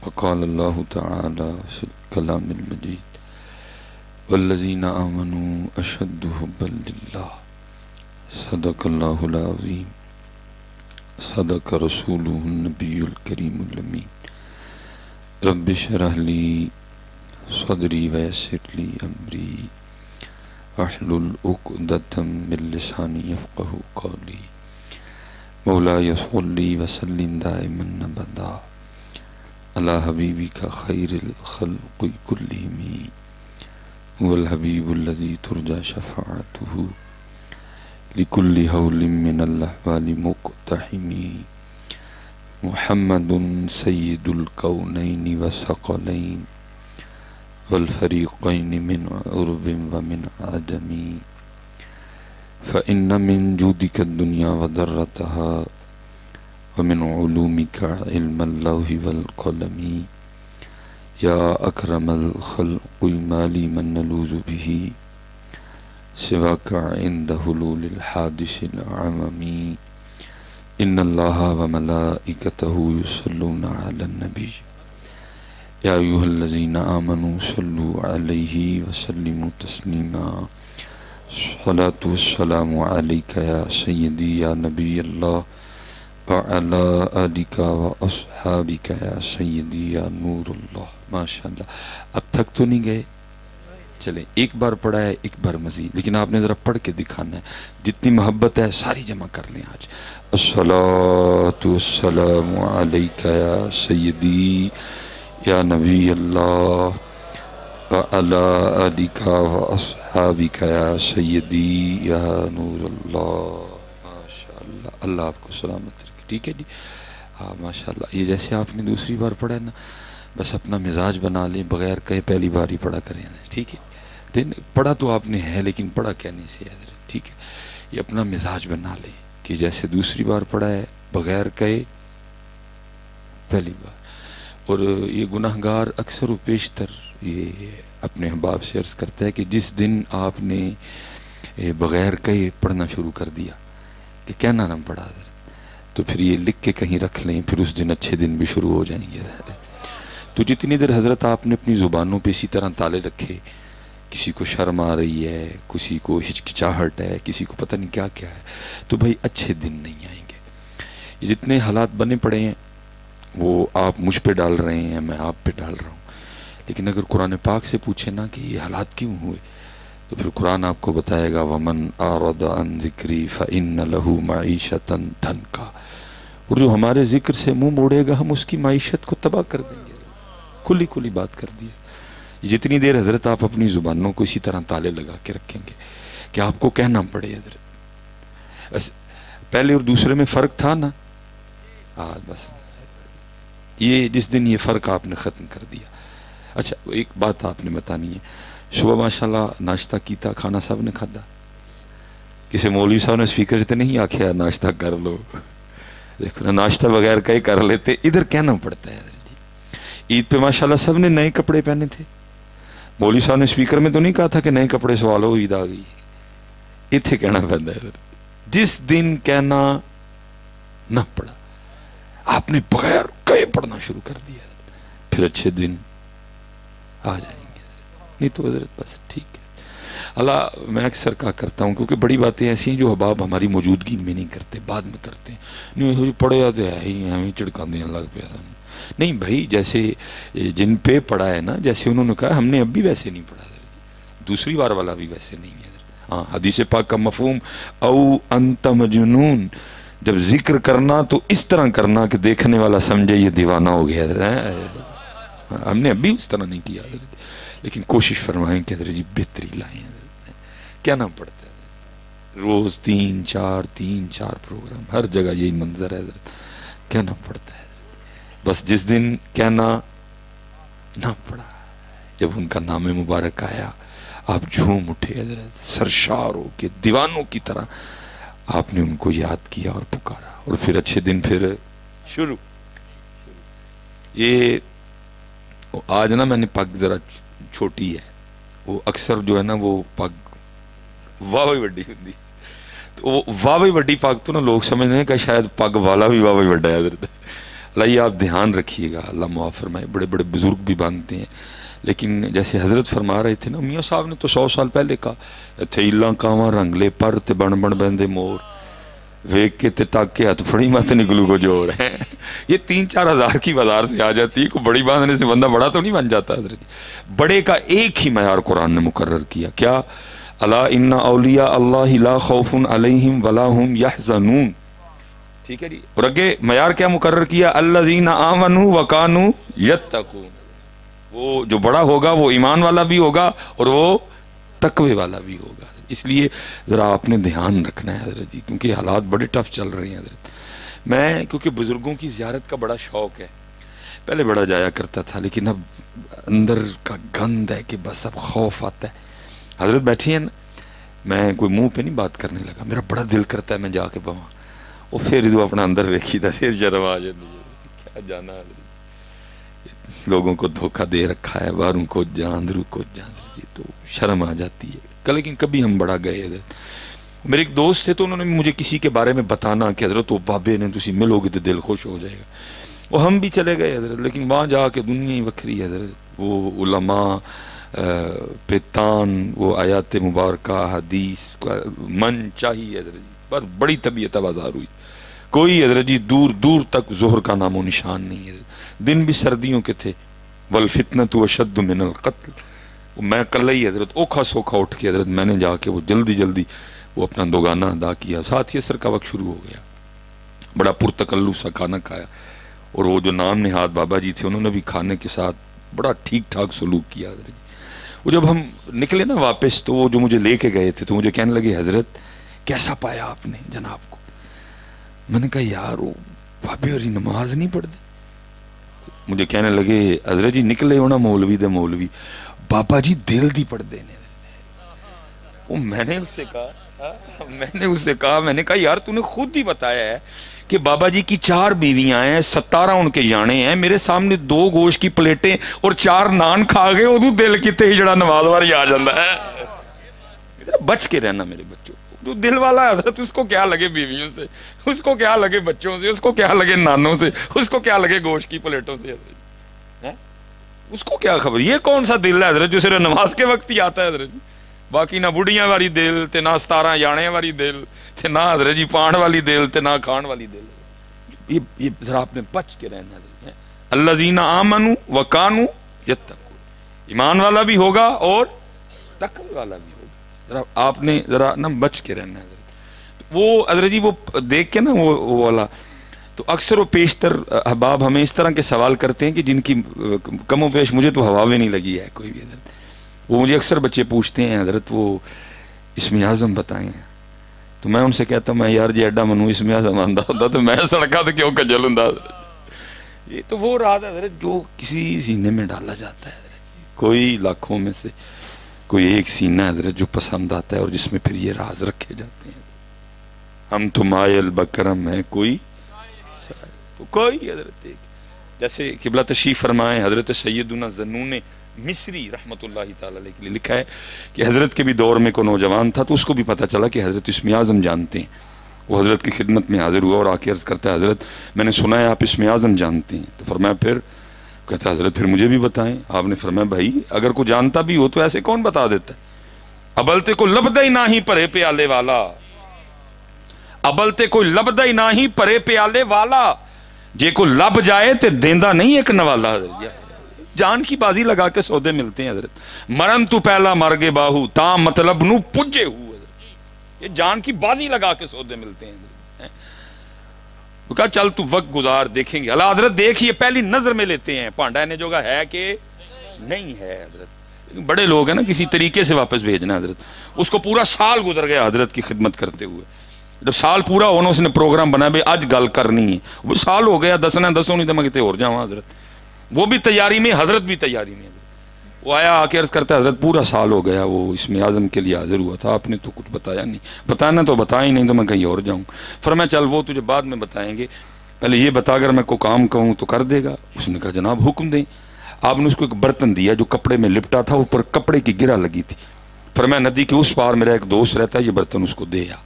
وقال الله تعالى في الكلام المجيد والذين آمنوا أشد حبا لله صدق الله العظيم صدق رسوله النبي الكريم الأمين رب اشرح لي صدري ويسر لي أمري واحلل عقدة من لساني يفقهوا قولي مولاي صل وسلم دائما أبدا على حبيبك خير الخلق كلهم هو الحبيب الذي ترجى شفاعته لكل هول من الأحوال مقتحم محمد سيد الكونين والثقلين والفريقين من عرب ومن عجم فإن من جودك الدنيا وذرتها ومن علومك علم اللوح والقلم يا أكرم الخلق ما لي من نلوذ به سواك عند حلول الحادث العمم إن الله وملائكته يصلون على النبي يا أيها الذين آمنوا صلوا عليه وسلموا تسليما الصلاة والسلام عليك يا سيدي يا نبي الله وعلى آلك وأصحابك يا سيدي يا نور اللہ. ماشاءاللہ. اب تک تو نہیں گئے؟ چلیں ایک بار پڑھا ہے ایک بار مزید، لیکن آپ نے ذرا پڑھ کے دکھانا ہے. جتنی محبت ہے ساری جمع کر لیں آج. الصلاۃ والسلام علیک یا سیدی یا نبی اللہ وعلی آلک واصحابک یا سیدی یا نور اللہ. ماشاءاللہ. اللہ آپ کو سلامت رکھے. ٹھیک ہے جی. ہاں ماشاءاللہ. یہ جیسے آپ نے دوسری بار پڑھا ہے نا، بس اپنا مزاج بنا لیں، بغیر کہے پہلی بار ہی پڑھا کریں. ٹھیک ہے. پڑھا تو آپ نے ہے لیکن پڑھا کہنے سے ہے. ٹھیک ہے. یہ اپنا مزاج بنا لیں کہ جیسے دوسری بار پڑھا ہے بغیر کہے پہلی بار. اور یہ گناہگار اکثر و بیشتر یہ اپنے احباب سے عرض کرتا ہے کہ جس دن آپ نے بغیر کہے پڑھنا شروع کر دیا کہ کہنا نہ پڑھا تو پھر یہ لکھ کے کہیں رکھ لیں، پھر اس دن اچھے دن بھی شروع ہو جائیں گے. تو جتنی دیر حضرت آپ نے اپنی زبانوں پہ اسی طرح تالے رکھے، کسی کو شرم آ رہی ہے، کسی کو ہچکچاہٹ ہے، کسی کو پتہ نہیں کیا کیا ہے، تو بھائی اچھے دن نہیں آئیں گے. یہ جتنے حالات بنے پڑے ہیں وہ آپ مجھ پہ ڈال رہے ہیں، میں آپ پہ ڈال رہا ہوں. لیکن اگر قرآن پاک سے پوچھیں نا کہ یہ حالات کیوں ہوئے، تو پھر قرآن آپ کو بتائے گا وَمَنْ أَعْرَضَ عَنْ ذِكْرِي فَإِنَّ لَهُ مَعِيشَةً ضَنْكًا. اور جو ہمارے ذکر سے منہ موڑے گا ہم اس کی معیشت کو تباہ کر دیں گے. کھلی کھلی بات کر دی. جتنی دیر حضرت آپ اپنی زبانوں کو اسی طرح تالے لگا کے رکھیں گے کہ آپ کو کہنا پڑے حضرت. بس پہلے اور دوسرے میں فرق تھا نا. بس یہ جس دن یہ فرق آپ نے ختم کر دیا. اچھا ایک بات آپ نے بتانی ہے. صبح ماشاءاللہ ناشتہ کیتا، کھانا صاحب نے کھادا؟ کسی مولوی صاحب نے سپیکر سے نہیں آکھیا ناشتہ کر لو؟ دیکھو نا، ناشتہ بغیر کہیں کر لیتے. ادھر کہنا پڑتا ہے. عید پہ ماشاءاللہ سب نے نئے کپڑے پہنے تھے. مولوی صاحب نے سپیکر میں تو نہیں کہا تھا کہ نئے کپڑے سوالو عید آ گئی. اتنے کہنا پڑتا ہے. جس دن کہنا نہ پڑا آپ نے بغیر کہے پڑھنا شروع کر دیا، پھر اچھے دن آ جائیں گے. نہیں تو حضرت بس ٹھیک ہے. اللہ میں اکثر کہا کرتا ہوں کیونکہ بڑی باتیں ایسی ہیں جو احباب ہماری موجودگی میں نہیں کرتے، بعد میں کرتے ہیں. نہیں پڑھے جاتے ہے ہی ہمیں چڑکا دیں اللہ پہ. نہیں بھائی، جیسے جن پہ پڑھا ہے نا، جیسے انہوں نے کہا ہم نے اب بھی ویسے نہیں پڑھا، دوسری بار والا بھی ویسے نہیں ہے. ہاں حدیث پاک کا مفہوم او انت مجنون، جب ذکر کرنا تو اس طرح کرنا کہ دیکھنے والا سمجھے یہ دیوانہ ہو گیا. ہم نے ابھی اس طرح نہیں کیا، لیکن کوشش فرمائیں کہ حضرت جی بہتری لائیں. کہنا پڑتا ہے روز 3-4 پروگرام، ہر جگہ یہی منظر ہے حضرت. کہنا پڑتا ہے. بس جس دن کہنا نہ پڑا، جب ان کا نام مبارک آیا آپ جھوم اٹھے حضرت، سرشار ہو کے دیوانوں کی طرح آپ نے ان کو یاد کیا اور پکارا. اور پھر اچھے دن پھر شروع. یہ آج نا میں نے پگ ذرا چھوٹی ہے، وہ اکثر جو ہے نا وہ پگ واہ وڈی ہوندی، تو وہ واہ وڈی پگ تو نا لوگ سمجھتے ہیں کہ شاید پگ والا بھی واہ وڈا ہے حضرت. اللہ آپ دھیان رکھیے گا، اللہ معاف فرمائے، بڑے بڑے بزرگ بھی باندھتے ہیں، لیکن جیسے حضرت فرما رہے تھے نا، میاں صاحب نے تو 100 سال پہلے کہا تھے اللہ کاواں رنگلے پر تے بن بن بندے مور ویک کے تے تاک کے ہاتھ پھڑی مت نکلو کو جوڑ ہے۔ یہ 3-4 ہزار کی بازار سے آ جاتی ہے، کوئی بڑی باندھنے سے بندہ بڑا تو نہیں بن جاتا حضرت۔ بڑے کا ایک ہی معیار قرآن نے مقرر کیا، کیا؟ الا ان اولیاء اللہ لا خوف علیہم ولا هم یحزنون، ٹھیک ہے جی۔ اور اگے معیار کیا مقرر کیا؟ الذین آمنوا وکانوا یتقون، وہ جو بڑا ہوگا وہ ایمان والا بھی ہوگا اور وہ تقوی والا بھی ہوگا۔ اس لیے ذرا آپ نے دھیان رکھنا ہے حضرت جی، کیونکہ حالات بڑے ٹف چل رہے ہیں حضرت۔ میں کیونکہ بزرگوں کی زیارت کا بڑا شوق ہے، پہلے بڑا جایا کرتا تھا، لیکن اب اندر کا گند ہے کہ بس اب خوف آتا ہے۔ حضرت بیٹھی ہیں نا، میں کوئی منہ پہ نہیں بات کرنے لگا، میرا بڑا دل کرتا ہے میں جا کے بواں، وہ پھر جو اپنا اندر ویکھی تھا پھر شرم آ جاتی ہے، کیا جانا حضرت، لوگوں کو دھوکہ دے رکھا ہے، باروں کو جان اندروں کو جان، یہ تو شرم آ جاتی ہے۔ لیکن کبھی ہم بڑا گئے حضرت۔ میرے ایک دوست تھے تو انہوں نے مجھے کسی کے بارے میں بتانا کہ حضرت وہ بابے نے تسی ملو گے تو دل خوش ہو جائے گا، وہ ہم بھی چلے گئے حضرت، لیکن وہاں جا کے دنیا ہی وکھری حضرت، وہ علماء پیتان، وہ آیات مبارکہ، حدیث من چاہیے حضرت، بس بڑی طبیعت بازار ہوئی، کوئی حضرت جی دور دور تک ظہر کا نام و نشان نہیں حضرت، دن بھی سردیوں کے تھے، والفتنۃ اشد من القتل، میں کل ہی حضرت اوکھا سوکھا اٹھ کے حضرت میں نے جا کے وہ جلدی جلدی وہ اپنا دوگانہ ادا کیا، ساتھ ہی عصر کا وقت شروع ہو گیا، بڑا پرتکلف سا کھانا کھایا، اور وہ جو نام نہاد بابا جی تھے انہوں نے بھی کھانے کے ساتھ بڑا ٹھیک ٹھاک سلوک کیا حضرت۔ وہ جب ہم نکلے نا واپس تو وہ جو مجھے لے کے گئے تھے تو مجھے کہنے لگے حضرت کیسا پایا آپ نے جناب کو؟ میں نے کہا یار وہ بابے اور نماز نہیں پڑھتے، مجھے کہنے لگے حضرت جی نکلے ہونا مولوی دے مولوی، بابا جی دل دی پڑھ دینے۔ وہ میں نے اس سے کہا میں نے کہا یار تو نے خود ہی بتایا ہے کہ بابا جی کی 4 بیویاں ہیں، 17 ان کے جانے ہیں، میرے سامنے 2 گوشت کی پلیٹیں اور 4 نان کھا گئے، وہ دل کتے ہی جڑا نماز واری آ جاندہ ہے۔ بچ کے رہنا میرے بچوں، جو دل والا ہے حضرت اس کو کیا لگے بیویوں سے، اس کو کیا لگے بچوں سے، اس کو کیا لگے نانوں سے، اس کو کیا لگے گوشت کی پلیٹوں سے حضرت، اس کو کیا خبر؟ یہ کون سا دل ہے حضرت جو صرف نماز کے وقت ہی آتا ہے حضرت، باقی نہ بڑھیاں والی دل تے نہ 17 جانے والی دل تے نہ حضرت جی پان والی دل تے نہ کھان والی دل۔ یہ ذرا آپ نے بچ کے رہنا حضرت۔ الذین آمنوا وکانوا یتقون، ایمان والا بھی ہوگا اور تقوی والا بھی ہوگا، ذرا آپ نے ذرا نا بچ کے رہنا حضرت۔ وہ حضرت جی وہ دیکھ کے نا وہ والا تو اکثر و بیشتر احباب ہمیں اس طرح کے سوال کرتے ہیں کہ جن کی کم و بیش مجھے تو ہوا بھی نہیں لگی ہے کوئی بھی حضرت۔ وہ مجھے اکثر بچے پوچھتے ہیں حضرت وہ اسم اعظم بتائیں، تو میں ان سے کہتا ہوں میں یار جی ایڈا منو اسم اعظم آندہ ہوتا تو میں سڑکا تو کیوں کجل ہوں حضرت۔ یہ تو وہ راز ہے حضرت جو کسی سینے میں ڈالا جاتا ہے حضرت، کوئی لاکھوں میں سے کوئی ایک سینہ حضرت جو پسند آتا ہے اور جس میں پھر یہ راز رکھے جاتے ہیں۔ ہم تو مائل بکرم ہے کوئی حضرت، جیسے قبلہ تشریف فرمائے حضرت سیدنا ذنون مصری رحمت اللہ تعالی علیہ کے لیے لکھا ہے کہ حضرت کے بھی دور میں کوئی نوجوان تھا تو اس کو بھی پتہ چلا کہ حضرت اسم اعظم جانتے ہیں، وہ حضرت کی خدمت میں حاضر ہوا اور آ کے عرض کرتا ہے حضرت میں نے سنا ہے آپ اسم اعظم جانتے ہیں، تو فرمایا پھر؟ کہتا ہے حضرت پھر مجھے بھی بتائیں۔ آپ نے فرمایا بھائی اگر کوئی جانتا بھی ہو تو ایسے کون بتا دیتا ہے؟ ابلتے کو لبدہ ہی نہ ہی پرے پیالے والا، ابلتے کوئی لبدہ ہی نہ ہی پرے پیالے والا، جے کو لب جائے تے دیندہ نہیں ایک نوالا۔ جان کی بازی لگا کے سودے ملتے ہیں حضرت، مرن تو پہلا مرگے باہو تا مطلب نو پجے ہو حضرت، یہ جان کی بازی لگا کے سودے ملتے ہیں حضرت۔ وہ کہا چل تو وقت گزار دیکھیں گے، اللہ حضرت دیکھئے پہلی نظر میں لیتے ہیں پانڈا نے جوگا ہے کہ نہیں ہے حضرت۔ بڑے لوگ ہیں نا کسی طریقے سے واپس بھیجنا حضرت، اس کو پورا سال گزر گیا حضرت کی خدمت کرتے ہوئے، جب سال پورا ہونا اس نے پروگرام بنا بے آج گل کرنی ہے، وہ سال ہو گیا دسنا دسوں نہیں تو میں کہتے اور جاؤں حضرت، وہ بھی تیاری میں حضرت بھی تیاری میں حضرت۔ وہ آیا آ کے عرض کرتا ہے حضرت پورا سال ہو گیا وہ اسم اعظم کے لیے حاضر ہوا تھا، آپ نے تو کچھ بتایا نہیں، بتانا تو بتایا ہی نہیں تو میں کہیں اور جاؤں۔ فرمایا چل وہ تجھے بعد میں بتائیں گے، پہلے یہ بتا اگر میں کوئی کام کہوں تو کر دے گا؟ اس نے کہا جناب حکم دیں۔ آپ نے اس کو ایک برتن دیا جو کپڑے میں لپٹا تھا، اوپر کپڑے کی گرہ لگی تھی، فرمایا ندی کے اس پار میرا ایک دوست رہتا ہے، یہ برتن اس کو دے آ۔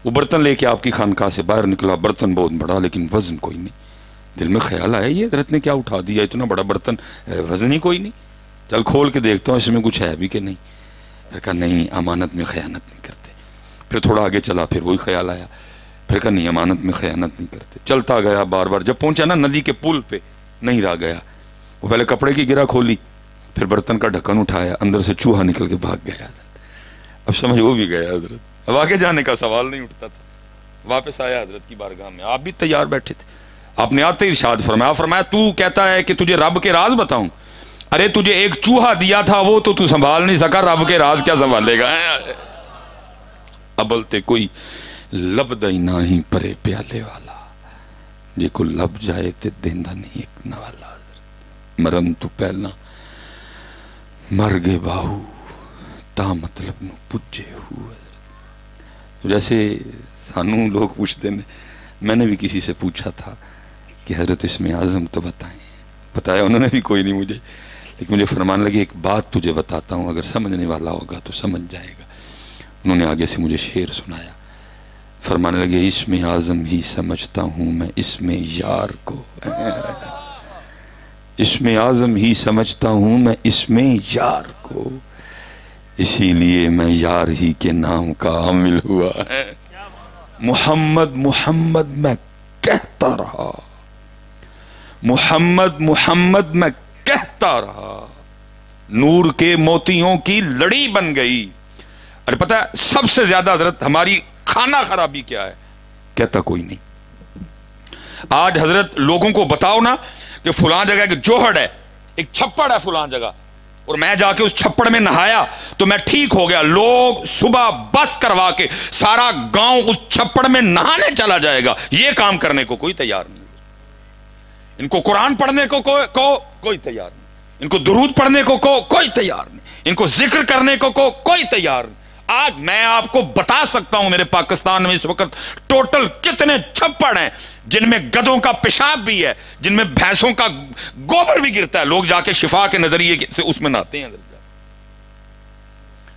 وہ برتن لے کے آپ کی خانقاہ سے باہر نکلا، برتن بہت بڑا لیکن وزن کوئی نہیں، دل میں خیال آیا یہ حضرت نے کیا اٹھا دیا، اتنا بڑا برتن، وزن ہی کوئی نہیں، چل کھول کے دیکھتا ہوں اس میں کچھ ہے بھی کہ نہیں. پھر کہا نہیں، امانت میں خیانت نہیں کرتے. پھر تھوڑا آگے چلا، پھر وہی خیال آیا، پھر کہا نہیں، امانت میں خیانت نہیں کرتے. چلتا گیا بار بار، جب پہنچا نا ندی کے پل پہ، نہیں رہ گیا. وہ پہلے کپڑے کی گرہ کھولی، پھر برتن کا ڈھکن اٹھایا، اندر سے چوہا نکل کے بھاگ گیا. اب سمجھ وہ بھی گیا حضرت، اب آگے جانے کا سوال نہیں اٹھتا تھا. واپس آیا حضرت کی بارگاہ میں، آپ بھی تیار بیٹھے تھے. آپ نے آتے ارشاد فرمایا تو کہتا ہے کہ تجھے رب کے راز بتاؤں، ارے تجھے ایک چوہا دیا تھا وہ تو سنبھال نہیں سکا، رب کے راز کیا سنبھالے گا. ابل تے کوئی لب دئی نہ ہی پرے پیالے والا، جے کو لب جائے تے دیندہ نہیں ایک نوالا. مرن تو پہلا مر گئے باہو تا مطلب نو پجے ہوئے. جیسے سانوں لوگ پوچھتے ہیں، میں نے بھی کسی سے پوچھا تھا کہ حضرت اسم اعظم تو بتائیں، بتایا انہوں نے بھی کوئی نہیں مجھے، لیکن مجھے فرمانے لگے ایک بات تجھے بتاتا ہوں، اگر سمجھنے والا ہوگا تو سمجھ جائے گا. انہوں نے آگے سے مجھے شعر سنایا، فرمانے لگے اسم اعظم ہی سمجھتا ہوں میں اسم یار کو، اسم اعظم ہی سمجھتا ہوں میں اسم یار کو، اسی لیے میں یار ہی کے نام کا عامل ہوا ہے. محمد محمد میں کہتا رہا، محمد محمد میں کہتا رہا، نور کے موتیوں کی لڑی بن گئی. ارے پتہ ہے سب سے زیادہ حضرت ہماری کھانا خرابی کیا ہے؟ کہتا کوئی نہیں. آج حضرت لوگوں کو بتاؤ نا کہ فلاں جگہ ایک جوہڑ ہے، ایک چھپڑ ہے فلاں جگہ، اور میں جا کے اس چھپڑ میں نہایا تو میں ٹھیک ہو گیا. لوگ صبح بس کروا کے سارا گاؤں اس چھپڑ میں نہانے چلا جائے گا. یہ کام کرنے کو کوئی تیار نہیں. ان کو قرآن پڑھنے کو کوئی تیار نہیں، ان کو درود پڑھنے کو کوئی تیار نہیں، ان کو ذکر کرنے کو کوئی تیار نہیں. آج میں آپ کو بتا سکتا ہوں میرے پاکستان میں اس وقت ٹوٹل کتنے چھپڑ ہیں جن میں گدوں کا پیشاب بھی ہے، جن میں بھینسوں کا گوبر بھی گرتا ہے. لوگ جا کے شفا کے نظریے سے اس میں نہاتے ہیں.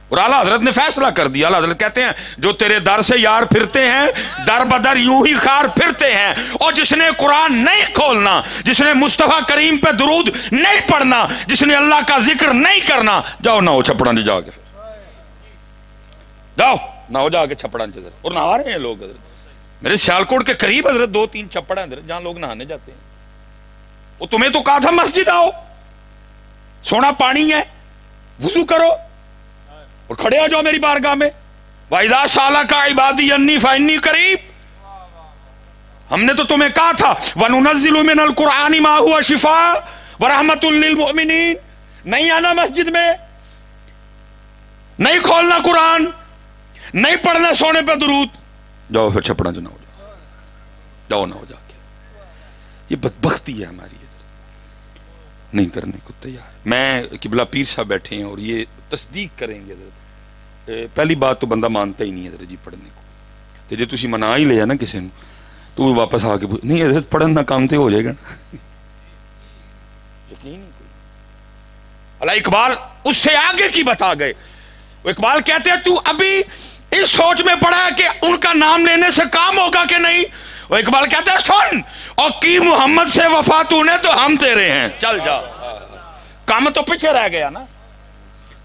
اور اعلیٰ حضرت نے فیصلہ کر دیا. اعلیٰ حضرت کہتے ہیں جو تیرے در سے یار پھرتے ہیں در بدر یوں ہی خار پھرتے ہیں، اور جس نے قرآن نہیں کھولنا، جس نے مصطفیٰ کریم پہ درود نہیں پڑھنا، جس نے اللہ کا ذکر نہیں کرنا، جاؤ نہ ہو چھپڑا جا کے، جاؤ نہ ہو جا کے چھپڑا. اور نہا رہے ہیں لوگ حضرت. میرے سیالکوٹ کے قریب حضرت 2-3 چھپڑ ہیں حضرت جہاں لوگ نہانے جاتے ہیں. وہ تمہیں تو کہا تھا مسجد آؤ، سونا پانی ہے، وضو کرو اور کھڑے ہو جاؤ میری بارگاہ میں. وَإِذَا سَأَلَكَ عِبَادِي عَنِّي فَإِنِّي قَرِيبٌ. ہم نے تو تمہیں کہا تھا وَنُنَزِّلُ مِنَ الْقُرْآنِ مَا هُوَ شِفَاءٌ وَرَحْمَةٌ لِّلْمُؤْمِنِينَ. نہیں آنا مسجد میں، نہیں کھولنا قرآن، نہیں پڑھنا سونے پہ درود. جاؤ پھر چھپڑا جو نہ ہو جاؤ، جاؤ نہ ہو جا کے. یہ بدبختی ہے ہماری، نہیں کرنے کو تیار. میں قبلہ پیر صاحب بیٹھے ہیں اور یہ تصدیق کریں گے حضرت. پہلی بات تو بندہ مانتا ہی نہیں حضرت جی پڑھنے کو. تو جی تسی منا ہی لیا نا کسی نے تو وہ واپس آ کے نہیں حضرت پڑھن نہ کام تے ہو جائے گا نا. یقین نہیں کوئی. اللہ اقبال اس سے آگے کی بتا گئے. وہ اقبال کہتے ہیں تو ابھی اس سوچ میں پڑا ہے کہ ان کا نام لینے سے کام ہوگا کہ نہیں. وہ اقبال کہتے ہیں سن، اور کی محمد سے وفا تو نے تو ہم تیرے ہیں، چل جا. کام تو پیچھے رہ گیا نا،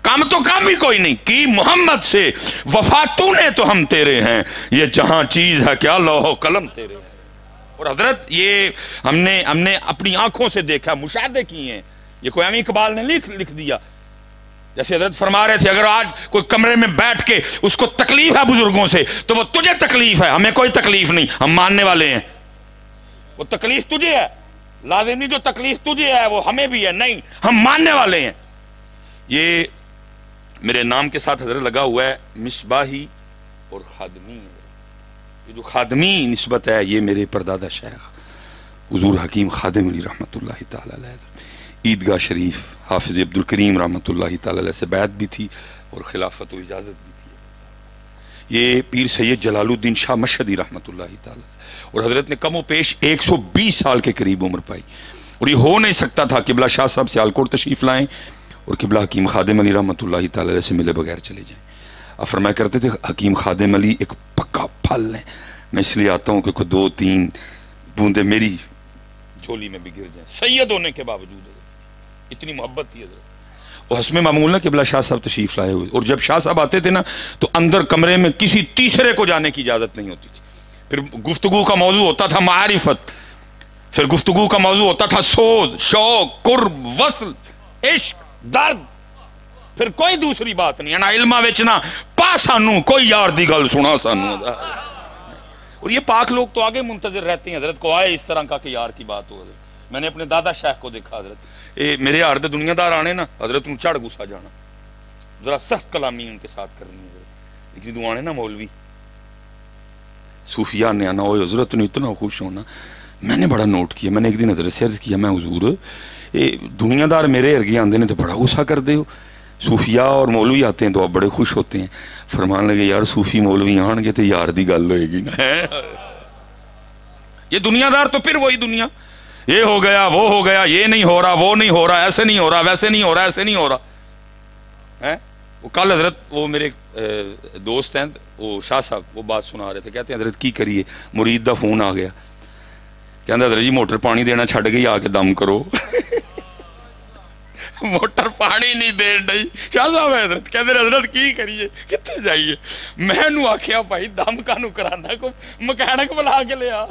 کام تو کام ہی کوئی نہیں. کی محمد سے وفا تو نے تو ہم تیرے ہیں، یہ جہاں چیز ہے کیا لوح و قلم تیرے ہیں. اور حضرت یہ ہم نے اپنی آنکھوں سے دیکھا، مشاہدے کیے ہیں. یہ کوئی ہمیں اقبال نے لکھ دیا. جیسے حضرت فرما رہے تھے اگر آج کوئی کمرے میں بیٹھ کے اس کو تکلیف ہے بزرگوں سے تو وہ تجھے تکلیف ہے، ہمیں کوئی تکلیف نہیں، ہم ماننے والے ہیں. وہ تکلیف تجھے ہے، لازمی جو تکلیف تجھے ہے وہ ہمیں بھی ہے، نہیں ہم ماننے والے ہیں. یہ میرے نام کے ساتھ حضرت لگا ہوا ہے مصباحی اور خادمی. یہ جو خادمی نسبت ہے یہ میرے پردادا شیخ حضور حکیم خادم علی رحمۃ اللہ تعالی علیہ عیدگاہ شریف حافظ عبد الکریم رحمۃ اللہ تعالی علیہ سے بیعت بھی تھی اور خلافت و اجازت بھی تھی. یہ پیر سید جلال الدین شاہ مشہدی رحمۃ اللہ تعالی اور حضرت نے کم و پیش 120 سال کے قریب عمر پائی. اور یہ ہو نہیں سکتا تھا قبلہ شاہ صاحب سیالکوٹ تشریف لائیں اور قبلہ حکیم خادم علی رحمۃ اللہ تعالی علیہ سے ملے بغیر چلے جائیں. اب فرمایا کرتے تھے حکیم خادم علی ایک پکا پھل ہے، میں اس لیے آتا ہوں کہ کوئی 2-3 بوندے میری جھولی میں بھی گر جائیں، سید ہونے کے باوجود اتنی محبت تھی حضرت۔ وہ حسب معمول نا قبلہ شاہ صاحب تشریف لائے ہوئے، اور جب شاہ صاحب آتے تھے نا تو اندر کمرے میں کسی تیسرے کو جانے کی اجازت نہیں ہوتی تھی۔ پھر گفتگو کا موضوع ہوتا تھا معرفت، پھر گفتگو کا موضوع ہوتا تھا سوز، شوق، قرب، وصل، عشق، درد، پھر کوئی دوسری بات نہیں ہے نا علمہ وچنا پا سانو کوئی یار دی گل سنا سانو۔ اور یہ پاک لوگ تو آگے منتظر رہتے ہیں حضرت کو آئے اس طرح کا کہ یار کی بات ہو حضرت۔ میں نے اپنے دادا شیخ کو دیکھا حضرت، میرے یار دے دنیا دار آنے نا حضرت ان چڑھ گسا جانا، ذرا سخت کلامی ان کے ساتھ کرنی ہے حضرت۔ لیکن دو آنے نا مولوی صوفیاء نے آنا ہوئے حضرت نے اتنا خوش ہونا۔ میں نے بڑا نوٹ کیا، میں نے ایک دن حضرت سے عرض کیا، میں حضور دنیا دار میرے ارگے آندے نے تو بڑا غصہ کر دے ہو، صوفیاء اور مولوی آتے ہیں تو آپ بڑے خوش ہوتے ہیں۔ فرمان لگے یار صوفی مولوی آن گے تو یار دی گل ہوئے گی نا۔ یہ دنیا دار تو پھر وہی دنیا، یہ ہو گیا وہ ہو گیا، یہ نہیں ہو رہا وہ نہیں ہو رہا، ایسے نہیں ہو رہا ویسے نہیں ہو رہا ایسے نہیں ہو رہا۔ وہ کل حضرت وہ میرے دوست ہیں وہ شاہ صاحب وہ بات سنا رہے تھے، کہتے ہیں حضرت کی کریے، مرید دا فون آ گیا، کہتے حضرت جی موٹر پانی دینا چھڑ گئی، آ کے دم کرو۔ موٹر پانی نہیں دے رہی شاہ صاحب حضرت کہتے حضرت کی کریے کتنے جائیے؟ میں نو آکھیا بھائی دم کانو کرانا کو مکینک بلا کے لیا۔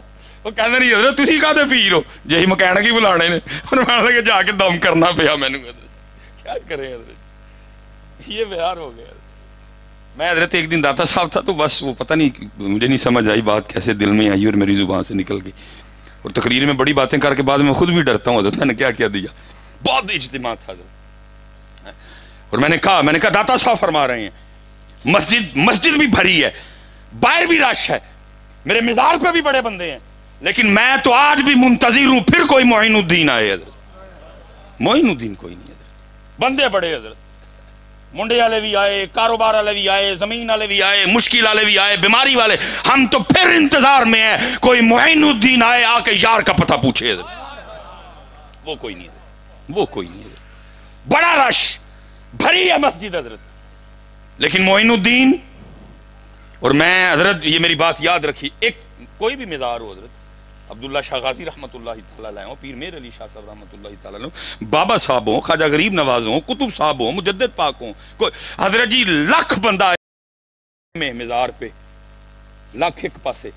وہ کہتے نہیں حضرت تسی کہتے پیر ہو جی مکینک ہی بلانے نے، اور میں لگے جا کے دم کرنا پیا میں نے۔ کیا کریں حضرت یہ بہار ہو گیا۔ میں حضرت ایک دن داتا صاحب تھا تو بس وہ پتہ نہیں مجھے نہیں سمجھ آئی بات کیسے دل میں آئی اور میری زبان سے نکل گئی، اور تقریر میں بڑی باتیں کر کے بعد میں خود بھی ڈرتا ہوں حضرت میں نے کیا کیا دیا۔ بہت اجتماع تھا حضرت، اور میں نے کہا داتا صاحب فرما رہے ہیں مسجد بھی بھری ہے، باہر بھی رش ہے، میرے مزار پہ بھی بڑے بندے ہیں، لیکن میں تو آج بھی منتظر ہوں پھر کوئی معین الدین آئے حضرت۔ معین الدین کوئی نہیں حضرت، بندے بڑے حضرت، منڈے والے بھی آئے، کاروبار والے بھی آئے، زمین والے بھی آئے، مشکل والے بھی آئے، بیماری والے، ہم تو پھر انتظار میں ہیں کوئی معین الدین آئے آ کے یار کا پتہ پوچھے حضرت۔ وہ کوئی نہیں حضرت، وہ کوئی نہیں حضرت، بڑا رش بھری ہے مسجد حضرت، لیکن معین الدین۔ اور میں حضرت یہ میری بات یاد رکھی، ایک کوئی بھی مزار ہو حضرت، عبداللہ شاہ غازی رحمۃ اللہ تعالیٰ علیہ ہوں، پیر میر علی شاہ صاحب رحمۃ اللہ تعالیٰ علیہ، بابا صاحب ہوں، خواجہ غریب نواز ہوں، کتب صاحب ہوں، مجدد پاک ہوں، حضرت جی لاکھ بندہ میں مزار پہ لاکھ ایک پاسے،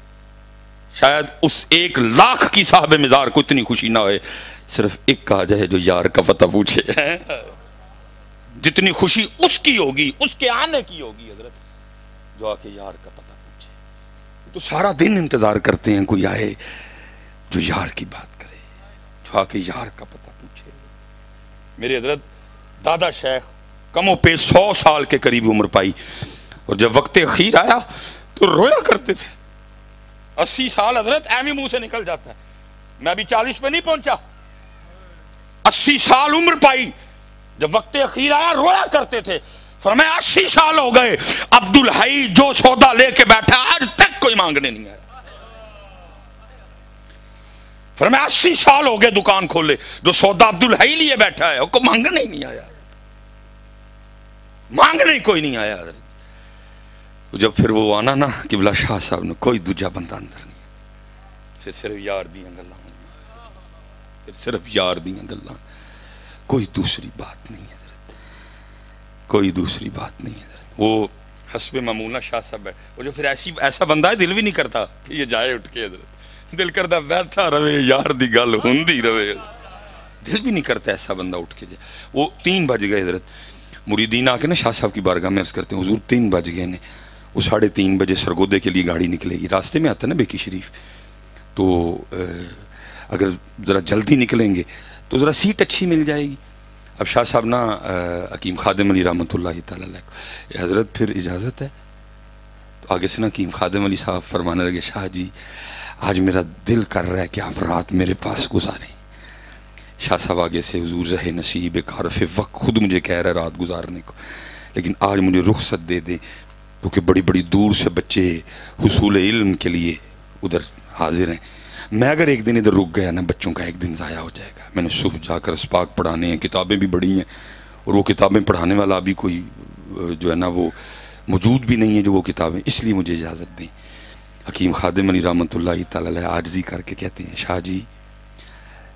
شاید اس ایک لاکھ کی صاحب مزار کو اتنی خوشی نہ ہوئے صرف ایک کہا جائے جو یار کا پتہ پوچھے۔ جتنی خوشی اس کی ہوگی اس کے آنے کی ہوگی حضرت جو آ کے یار کا پتہ پوچھے۔ تو سارا دن انتظار کرتے ہیں کوئی آئے جو یار کی بات کرے، جو آ کے یار کا پتہ پوچھے۔ میرے حضرت دادا شیخ کم و پیش 100 سال کے قریب عمر پائی، اور جب وقت اخیر آیا تو رویا کرتے تھے۔ 80 سال حضرت ایویں منہ سے نکل جاتا ہے، میں ابھی 40 پہ نہیں پہنچا، 80 سال عمر پائی، جب وقت اخیر آیا رویا کرتے تھے۔ فرمایا 80 سال ہو گئے عبدالحی جو سودا لے کے بیٹھا آج تک کوئی مانگنے نہیں آیا۔ فرمایا 80 سال ہو گئے دکان کھولے، جو سودا عبدالحی لیے بیٹھا ہے وہ کو مانگنے ہی نہیں آیا، مانگنے کوئی نہیں آیا حضرت۔ جب پھر وہ آنا نا قبلہ شاہ صاحب نے کوئی دوجا بندہ اندر نہیں، پھر صرف یار دیاں گلاں، پھر صرف یار دیاں گلاں، کوئی دوسری بات نہیں حضرت، کوئی دوسری بات نہیں حضرت۔ وہ حسب معمولہ شاہ صاحب ہے، وہ جو پھر ایسا بندہ ہے دل بھی نہیں کرتا کہ یہ جائے اٹھ کے حضرت، دل کرتا بیٹھا رہے یار دی گل ہوندی رہے، دل بھی نہیں کرتا ایسا بندہ اٹھ کے جائے۔ وہ 3 بج گئے حضرت، مریدین آ کے نا شاہ صاحب کی بارگاہ میں عرض کرتے ہیں حضور 3 بج گئے نے، وہ 3:30 بجے سرگودے کے لیے گاڑی نکلے گی، راستے میں آتا ہے نا بیکی شریف، تو اگر ذرا جلدی نکلیں گے تو ذرا سیٹ اچھی مل جائے گی۔ اب شاہ صاحب نا حکیم خادم علی رحمۃ اللہ تعالیٰ علیہ، حضرت پھر اجازت ہے؟ تو آگے سے نا حکیم خادم علی صاحب فرمانے لگے شاہ جی آج میرا دل کر رہا ہے کہ آپ رات میرے پاس گزاریں۔ شاہ صاحب آگے سے حضور زہ نصیب ایک عارف وقت خود مجھے کہہ رہا ہے رات گزارنے کو، لیکن آج مجھے رخصت دے دیں کیونکہ بڑی بڑی دور سے بچے حصول علم کے لیے ادھر حاضر ہیں، میں اگر ایک دن ادھر رک گیا نا بچوں کا ایک دن ضائع ہو جائے گا۔ میں نے صبح جا کر اسپاق پڑھانے ہیں، کتابیں بھی بڑی ہیں، اور وہ کتابیں پڑھانے والا ابھی کوئی جو ہے نا وہ موجود بھی نہیں ہے جو وہ کتابیں، اس لیے مجھے اجازت دیں۔ حکیم خادم علی رحمۃ اللہ تعالیٰ علیہ عاجزی کر کے کہتے ہیں شاہ جی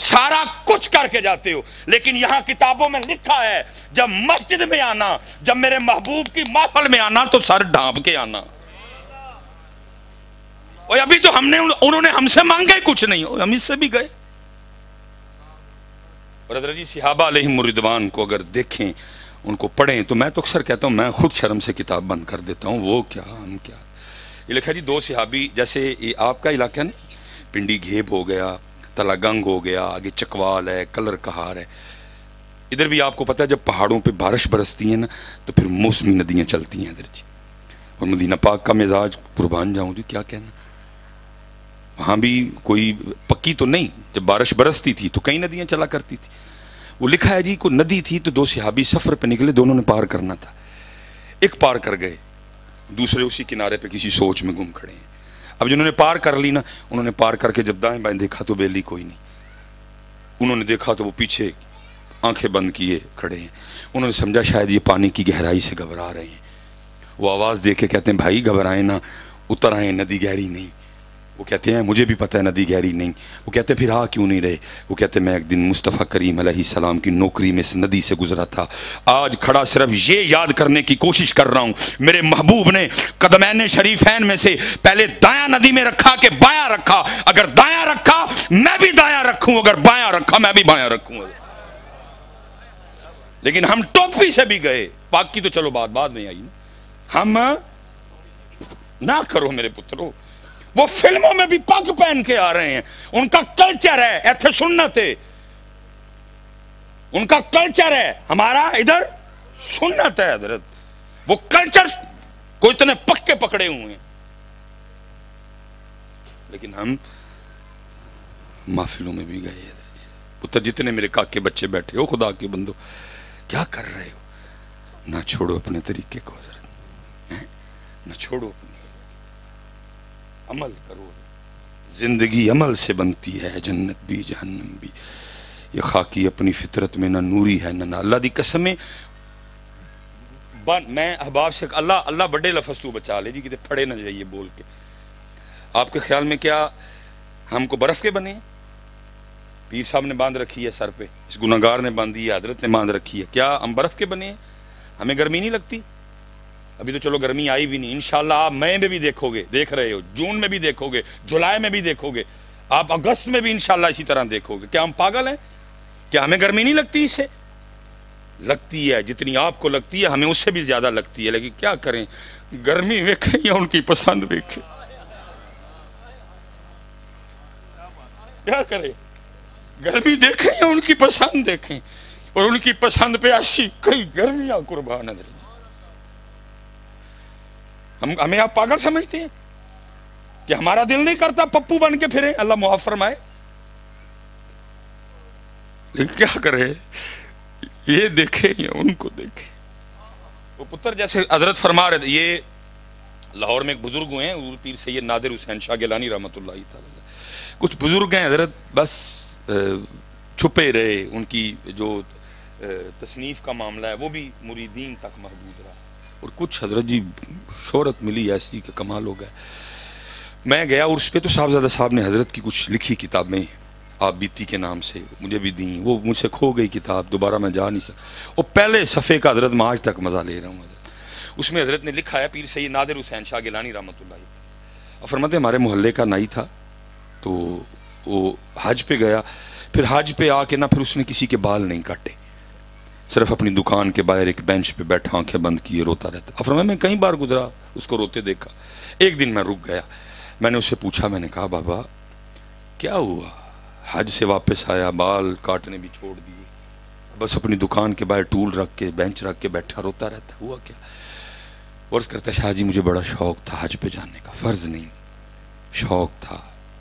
سارا کچھ کر کے جاتے ہو. لیکن یہاں کتابوں میں لکھا ہے جب مسجد میں آنا, جب میرے محبوب کی محفل میں آنا تو سر ڈھانپ کے آنا. اور ابھی تو انہوں نے ہم سے مانگا ہی کچھ نہیں, ہم اس سے بھی گئے. اور حضرت جی صحابہ علیہم الرضوان کو اگر دیکھیں, ان کو پڑھیں, تو میں تو اکثر کہتا ہوں میں خود شرم سے کتاب بند کر دیتا ہوں. وہ کیا ہم کیا. یہ لکھا جی 2 صحابی, جیسے آپ کا علاقہ نا پنڈی گھیب ہو گیا, تلا گنگ ہو گیا, آگے چکوال ہے, کلر کہار ہے, ادھر بھی آپ کو پتہ ہے جب پہاڑوں پہ بارش برستی ہے نا تو پھر موسمی ندیاں چلتی ہیں ادھر جی. اور مدینہ پاک کا مزاج قربان جاؤں جی, کیا کہنا, وہاں بھی کوئی پکی تو نہیں, جب بارش برستی تھی تو کئی ندیاں چلا کرتی تھی. وہ لکھا ہے جی کوئی ندی تھی تو 2 صحابی سفر پہ نکلے, دونوں نے پار کرنا تھا. ایک پار کر گئے, دوسرے اسی کنارے پہ کسی سوچ میں گم کھڑے ہیں. اب جنہوں نے پار کر لی نا, انہوں نے پار کر کے جب دائیں بائیں دیکھا تو بیلی کوئی نہیں. انہوں نے دیکھا تو وہ پیچھے آنکھیں بند کیے کھڑے ہیں. انہوں نے سمجھا شاید یہ پانی کی گہرائی سے گھبرا رہے ہیں. وہ آواز دے کے کہتے ہیں بھائی گھبرائیں نا, اتر آئیں, ندی گہری نہیں. وہ کہتے ہیں مجھے بھی پتہ ہے ندی گہری نہیں. وہ کہتے ہیں پھر کیوں نہیں رہے. وہ کہتے ہیں میں ایک دن مصطفیٰ کریم علیہ السلام کی نوکری میں اس ندی سے گزرا تھا, آج کھڑا صرف یہ یاد کرنے کی کوشش کر رہا ہوں میرے محبوب نے قدمین شریفین میں سے پہلے دایاں ندی میں رکھا کہ بایاں رکھا. اگر دایاں رکھا میں بھی دایاں رکھوں, اگر بایاں رکھا میں بھی بایاں رکھوں. لیکن ہم ٹوپی سے بھی گئے, پاک کی تو چلو بات بعد میں آئی, ہم نہ کرو میرے پترو. وہ فلموں میں بھی پگ پہن کے آ رہے ہیں, ان کا کلچر ہے, ایتھے سنت ہے, ان کا کلچر ہے, ہمارا ادھر سنت ہے حضرت. وہ کلچر کو اتنے پکے پکڑے ہوئے ہیں. لیکن ہم محفلوں میں بھی گئے پتر, جتنے میرے کاکے بچے بیٹھے ہو خدا کے بندو کیا کر رہے ہو, نہ چھوڑو اپنے طریقے کو حضرت, نہ چھوڑو, عمل کرو. زندگی عمل سے بنتی ہے, جنت بھی جہنم بھی. یہ خاکی اپنی فطرت میں نہ نوری ہے نہ اللہ دی قسمیں. میں احباب سے اللہ بڑے لفظ تو بچا لے جی, کتے پھڑے نہ جائیے بول کے. آپ کے خیال میں کیا ہم کو برف کے بنے ہیں؟ پیر صاحب نے باندھ رکھی ہے سر پہ, اس گناہگار نے باندھی ہے, حضرت نے باندھ رکھی ہے, کیا ہم برف کے بنے ہیں؟ ہمیں گرمی نہیں لگتی؟ ابھی تو چلو گرمی آئی بھی نہیں, انشاءاللہ آپ مئی میں بھی دیکھو گے, دیکھ رہے ہو, جون میں بھی دیکھو گے, جولائی میں بھی دیکھو گے, آپ اگست میں بھی انشاءاللہ اسی طرح دیکھو گے. کیا ہم پاگل ہیں؟ کیا ہمیں گرمی نہیں لگتی؟ اسے لگتی ہے, جتنی آپ کو لگتی ہے ہمیں اس سے بھی زیادہ لگتی ہے. لیکن کیا کریں, گرمی ویکھیں یا ان کی پسند ویکھیں, کیا کریں, گرمی دیکھیں یا ان کی پسند دیکھیں. اور ان کی پسند پہ ایسی کئی گرمیاں قربان ہے. ہمیں آپ پاگل سمجھتے ہیں کہ ہمارا دل نہیں کرتا پپو بن کے پھریں, اللہ معاف فرمائے. لیکن کیا کرے, یہ دیکھیں یا ان کو دیکھیں. وہ پتر جیسے حضرت فرما رہے تھے, یہ لاہور میں ایک بزرگ ہوئے ہیں حضور پیر سید نادر حسین شاہ گیلانی رحمۃ اللہ تعالی. کچھ بزرگ ہیں حضرت بس چھپے رہے, ان کی جو تصنیف کا معاملہ ہے وہ بھی مریدین تک محدود رہا. اور کچھ حضرت جی شہرت ملی ایسی کہ کمال ہو گیا. میں گیا اور اس پہ تو صاحبزادہ صاحب نے حضرت کی کچھ لکھی کتابیں آپ بیتی کے نام سے مجھے بھی دیں, وہ مجھ سے کھو گئی کتاب, دوبارہ میں جا نہیں سکتا. اور پہلے صفحے کا حضرت میں آج تک مزہ لے رہا ہوں حضرت. اس میں حضرت نے لکھا ہے, پیر سید نادر حسین شاہ گیلانی رحمۃ اللہ علیہ فرماتے ہیں ہمارے محلے کا نائی تھا, تو وہ حج پہ گیا, پھر حج پہ آ کے نا پھر اس نے کسی کے بال نہیں کاٹے, صرف اپنی دکان کے باہر ایک بینچ پہ بیٹھا آنکھیں بند کیے روتا رہتا. فرمایا میں کئی بار گزرا اس کو روتے دیکھا. ایک دن میں رک گیا, میں نے اس سے پوچھا, میں نے کہا بابا کیا ہوا؟ حج سے واپس آیا, بال کاٹنے بھی چھوڑ دیے, بس اپنی دکان کے باہر ٹول رکھ کے بینچ رکھ کے بیٹھا روتا رہتا, ہوا کیا؟ عرض کرتا شاہ جی مجھے بڑا شوق تھا حج پہ جانے کا, فرض نہیں شوق تھا,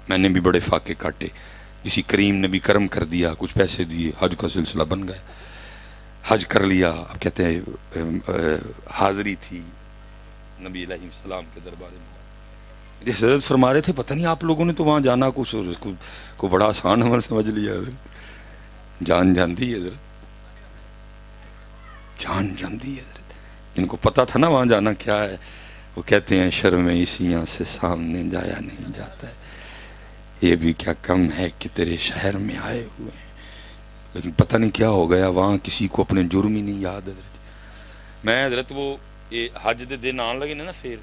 میں نے بھی بڑے فاقے کاٹے, کسی کریم نے بھی کرم کر دیا, کچھ پیسے دیے, حج کا سلسلہ بن گیا, حج کر لیا. اب کہتے ہیں حاضری تھی نبی علیہ السلام کے دربار میں. حضرت فرما رہے تھے پتہ نہیں آپ لوگوں نے تو وہاں جانا کچھ کو بڑا آسان عمل سمجھ لیا حضرت. جان جاندی ہے حضرت, جان جاندی ہے حضرت. ان کو پتہ تھا نا وہاں جانا کیا ہے. وہ کہتے ہیں شرم عیسیاں سے سامنے جایا نہیں جاتا ہے, یہ بھی کیا کم ہے کہ تیرے شہر میں آئے ہوئے ہیں، لیکن پتہ نہیں کیا ہو گیا وہاں کسی کو اپنے جرم ہی نہیں یاد حضرت۔ میں حضرت وہ حج دے دن آن لگے نا پھر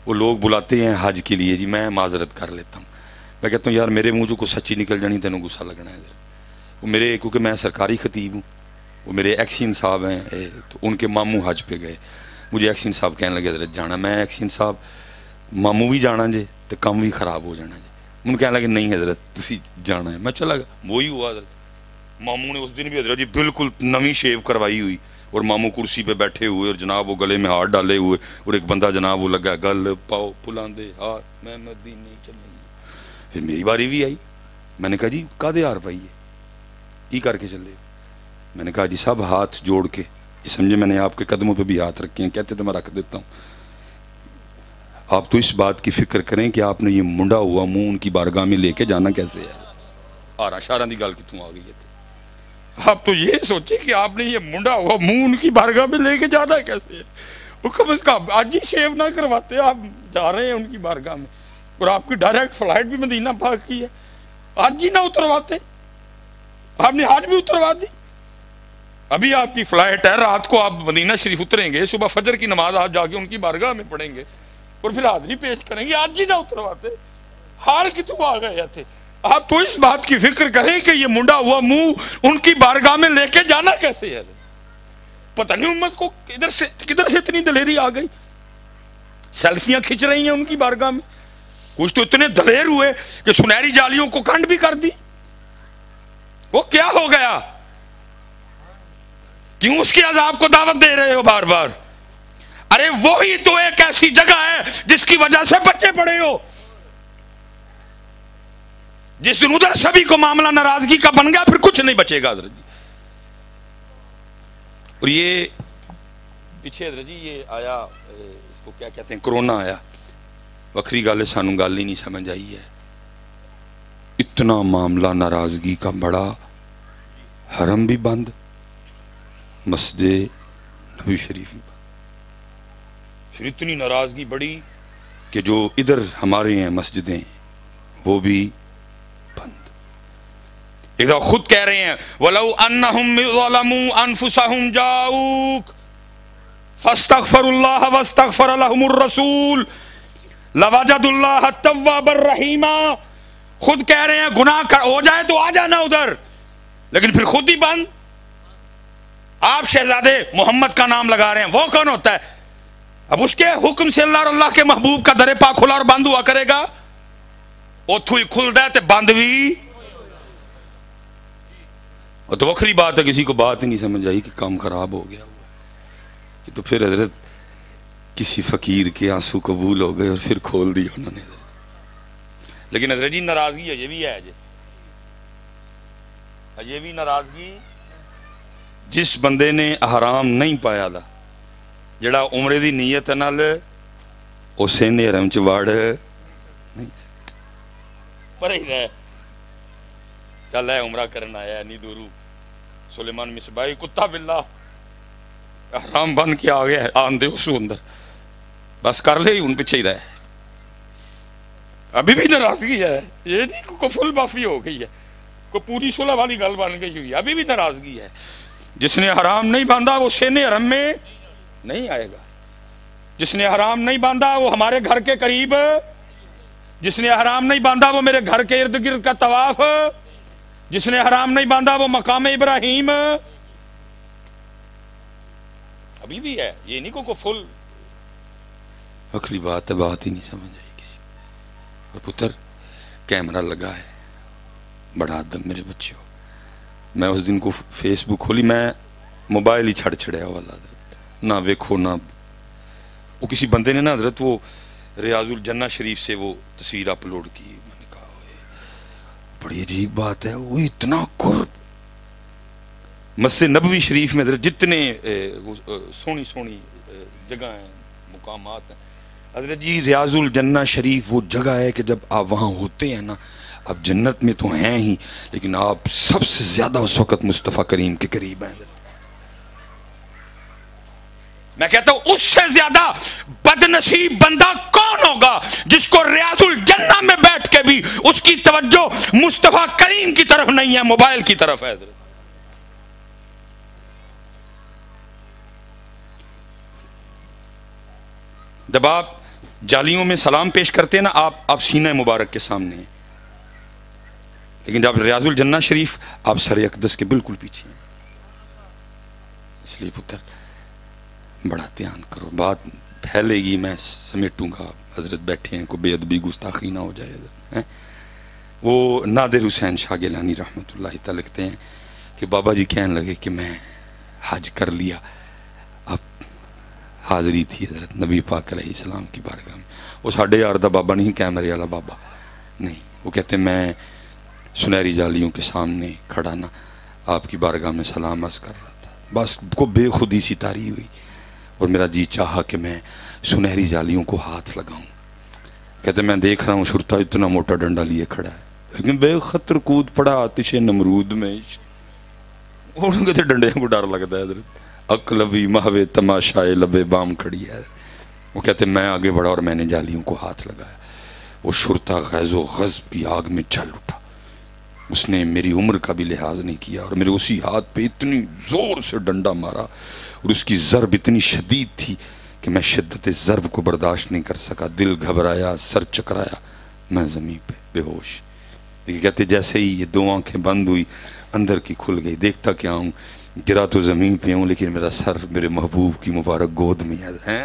وہ لوگ بلاتے ہیں حج کے لیے، جی میں معذرت کر لیتا ہوں، میں کہتا ہوں یار میرے منہ جو کوئی سچی نکل جانی تینوں غصہ لگنا ہے حضرت۔ وہ میرے کیونکہ میں سرکاری خطیب ہوں، وہ میرے ایکسین صاحب ہیں، تو ان کے ماموں حج پہ گئے، مجھے ایکسین صاحب کہنے لگے حضرت جانا، میں ایکسین صاحب ماموں بھی جانا جے تو کم بھی خراب ہو جانا جے، ان کہنے لگے نہیں حضرت تسی جانا ہے، میں چلا گیا، وہی ہوا حضرت۔ ماموں نے اس دن بھی حضرت جی بالکل نویں شیو کروائی ہوئی، اور ماموں کرسی پہ بیٹھے ہوئے اور جناب وہ گلے میں ہاتھ ڈالے ہوئے، اور ایک بندہ جناب وہ لگا گل پاؤ پلاندے ہاتھ میں مدینے چلے۔ پھر میری باری بھی آئی، میں نے کہا جی کادے ہار پائیے یہ کر کے چلے، میں نے کہا جی سب ہاتھ جوڑ کے، یہ سمجھے میں نے آپ کے قدموں پہ بھی ہاتھ رکھے ہیں، کہتے تو میں رکھ دیتا ہوں، آپ تو اس بات کی فکر کریں کہ آپ نے یہ منڈا ہوا منہ ان کی بارگاہ میں لے کے جانا کیسے ہے۔ آرہ شارہ دی گال کتوں آ گئی ہے، آپ تو یہ سوچیں کہ آپ نے یہ منڈا ہوا منہ ان کی بارگاہ میں لے کے جانا کیسے ہے، وہ کم از کم آج ہی شیو نہ کرواتے، آپ جا رہے ہیں ان کی بارگاہ میں، اور آپ کی ڈائریکٹ فلائٹ بھی مدینہ پاک کی ہے، آج ہی نہ اترواتے، آپ نے آج بھی اتروا دی، ابھی آپ کی فلائٹ ہے، رات کو آپ مدینہ شریف اتریں گے، صبح فجر کی نماز آپ جا کے ان کی بارگاہ میں پڑھیں گے اور پھر حاضری پیش کریں گے، آج ہی نہ اترواتے، حال کتوں آ گئے تھے۔ آپ تو اس بات کی فکر کریں کہ یہ منڈا ہوا منہ ان کی بارگاہ میں لے کے جانا کیسے ہے۔ پتہ نہیں امت کو کدھر سے اتنی دلیری آ گئی، سیلفیاں کھچ رہی ہیں ان کی بارگاہ میں، کچھ تو اتنے دلیر ہوئے کہ سنہری جالیوں کو کنڈ بھی کر دی۔ وہ کیا ہو گیا، کیوں اس کے عذاب کو دعوت دے رہے ہو بار بار؟ ارے وہی تو ایک ایسی جگہ ہے جس کی وجہ سے بچے پڑے ہو، جس دن ادھر سبھی کو معاملہ ناراضگی کا بن گیا پھر کچھ نہیں بچے گا حضرت جی۔ اور یہ پیچھے حضرت جی یہ آیا، اس کو کیا کہتے ہیں، کرونا آیا، وکری گل سانو گل ہی نہیں سمجھ آئی ہے، اتنا معاملہ ناراضگی کا بڑا، حرم بھی بند، مسجد نبی شریف بھی بند، پھر اتنی ناراضگی بڑی کہ جو ادھر ہمارے ہیں مسجدیں وہ بھی بند۔ ادھر خود کہہ رہے ہیں وَلَوْ أَنَّهُمْ ظَلَمُوا أَنفُسَهُمْ جَاءُوكَ فَاسْتَغْفَرُوا اللَّهَ وَاسْتَغْفَرَ لَهُمُ الرَّسُولُ لَوَجَدُوا اللَّهَ التَّوَّابَ الرَّحِيمَ۔ خود کہہ رہے ہیں گناہ ہو جائے تو آ جانا ادھر، لیکن پھر خود ہی بند۔ آپ شہزادے محمد کا نام لگا رہے ہیں، وہ کون ہوتا ہے؟ اب اس کے حکم سے اللہ اور اللہ کے محبوب کا در پاک کھلا اور بند ہوا کرے گا، اتھو ہی کھلتا ہے تے بند بھی، اور تو وکری بات ہے کسی کو بات ہی نہیں سمجھ آئی کہ کام خراب ہو گیا ہوا، کہ تو پھر حضرت کسی فقیر کے آنسو قبول ہو گئے اور پھر کھول دیا انہوں نے۔ لیکن حضرت جی ناراضگی ہے، یہ بھی ہے جی، یہ بھی ناراضگی جس بندے نے احرام نہیں پایا دا، جڑا عمرے دی نیت نال اسے نے حرم چ وڑ نہیں پر ہی رہے، چل ہے عمرہ کرنا آیا نہیں دورو، سلیمان مصباحی کتا باللہ احرام بن کے آ گیا ہے، آن دے اس اندر بس کر لے ان پیچھے ہی رہے، ابھی بھی ناراضگی ہے، یہ نہیں کو فل معافی ہو گئی ہے، کو پوری صلح والی گل بن گئی ہوئی، ابھی بھی ناراضگی ہے۔ جس نے حرام نہیں باندھا وہ سین حرم میں نہیں آئے گا، جس نے حرام نہیں باندھا وہ ہمارے گھر کے قریب، جس نے حرام نہیں باندھا وہ میرے گھر کے ارد گرد کا طواف، جس نے حرام نہیں باندھا وہ مقام ابراہیم، ابھی بھی ہے، یہ نہیں کو فل اخلی بات ہے، بات ہی نہیں سمجھ آئی کسی اور پتر کیمرہ لگا ہے، بڑا دم میرے بچے ہو، میں اس دن کو فیس بک کھولی، میں موبائل ہی چھڑ چھڑیا والا نہ ویکھو نہ، وہ کسی بندے نے نا حضرت وہ ریاض الجنہ شریف سے وہ تصویر اپلوڈ کی، میں نے کہا بڑی عجیب بات ہے، وہ اتنا قرب مسجد نبوی شریف میں حضرت جتنے سونی سونی جگہ ہیں مقامات ہیں حضرت جی، ریاض الجنہ شریف وہ جگہ ہے کہ جب آپ وہاں ہوتے ہیں نا، اب جنت میں تو ہیں ہی لیکن آپ سب سے زیادہ اس وقت مصطفیٰ کریم کے قریب ہیں، میں کہتا ہوں اس سے زیادہ بدنصیب بندہ کون ہوگا جس کو ریاض الجنہ میں بیٹھ کے بھی اس کی توجہ مصطفیٰ کریم کی طرف نہیں ہے، موبائل کی طرف ہے. جب آپ جالیوں میں سلام پیش کرتے ہیں نا، آپ سینہ مبارک کے سامنے ہیں، لیکن جب ریاض الجنہ شریف آپ سر اقدس کے بالکل پیچھے ہیں. اس لیے پتر بڑا دھیان کرو، بات پھیلے گی، میں سمیٹوں گا. حضرت بیٹھے ہیں، کوئی بے ادبی گستاخی نہ ہو جائے. وہ نادر حسین شاہ گیلانی رحمۃ اللہ تعالی لکھتے ہیں کہ بابا جی کہنے لگے کہ میں حج کر لیا. اب حاضری تھی حضرت نبی پاک علیہ السلام کی بارگاہ میں. وہ ساڑھے یار دا بابا نہیں، کیمرے والا بابا نہیں. وہ کہتے ہیں میں سنہری جالیوں کے سامنے کھڑا نا آپ کی بارگاہ میں سلام عرض کر رہا تھا، بس کو بے خودی سی طاری ہوئی اور میرا جی چاہا کہ میں سنہری جالیوں کو ہاتھ لگاؤں. کہتے میں دیکھ رہا ہوں شرطہ اتنا موٹا ڈنڈا لیے کھڑا ہے، لیکن بے خطر کود پڑا آتش نمرود میں. اور کہتے ڈنڈے کو ڈر لگتا ہے حضرت. اقلبی مہوے تماشائے لبے بام کھڑی ہے. وہ کہتے میں آگے بڑھا اور میں نے جالیوں کو ہاتھ لگایا. وہ شرطہ غیظ و غضب کی آگ میں چل اٹھا. اس نے میری عمر کا بھی لحاظ نہیں کیا اور میرے اسی ہاتھ پہ اتنی زور سے ڈنڈا مارا اور اس کی ضرب اتنی شدید تھی کہ میں شدت ضرب کو برداشت نہیں کر سکا. دل گھبرایا، سر چکرایا، میں زمین پہ بے ہوش. کہتے جیسے ہی یہ دو آنکھیں بند ہوئی اندر کی کھل گئی. دیکھتا کیا ہوں، گرا تو زمین پہ ہوں لیکن میرا سر میرے محبوب کی مبارک گود میں ہے.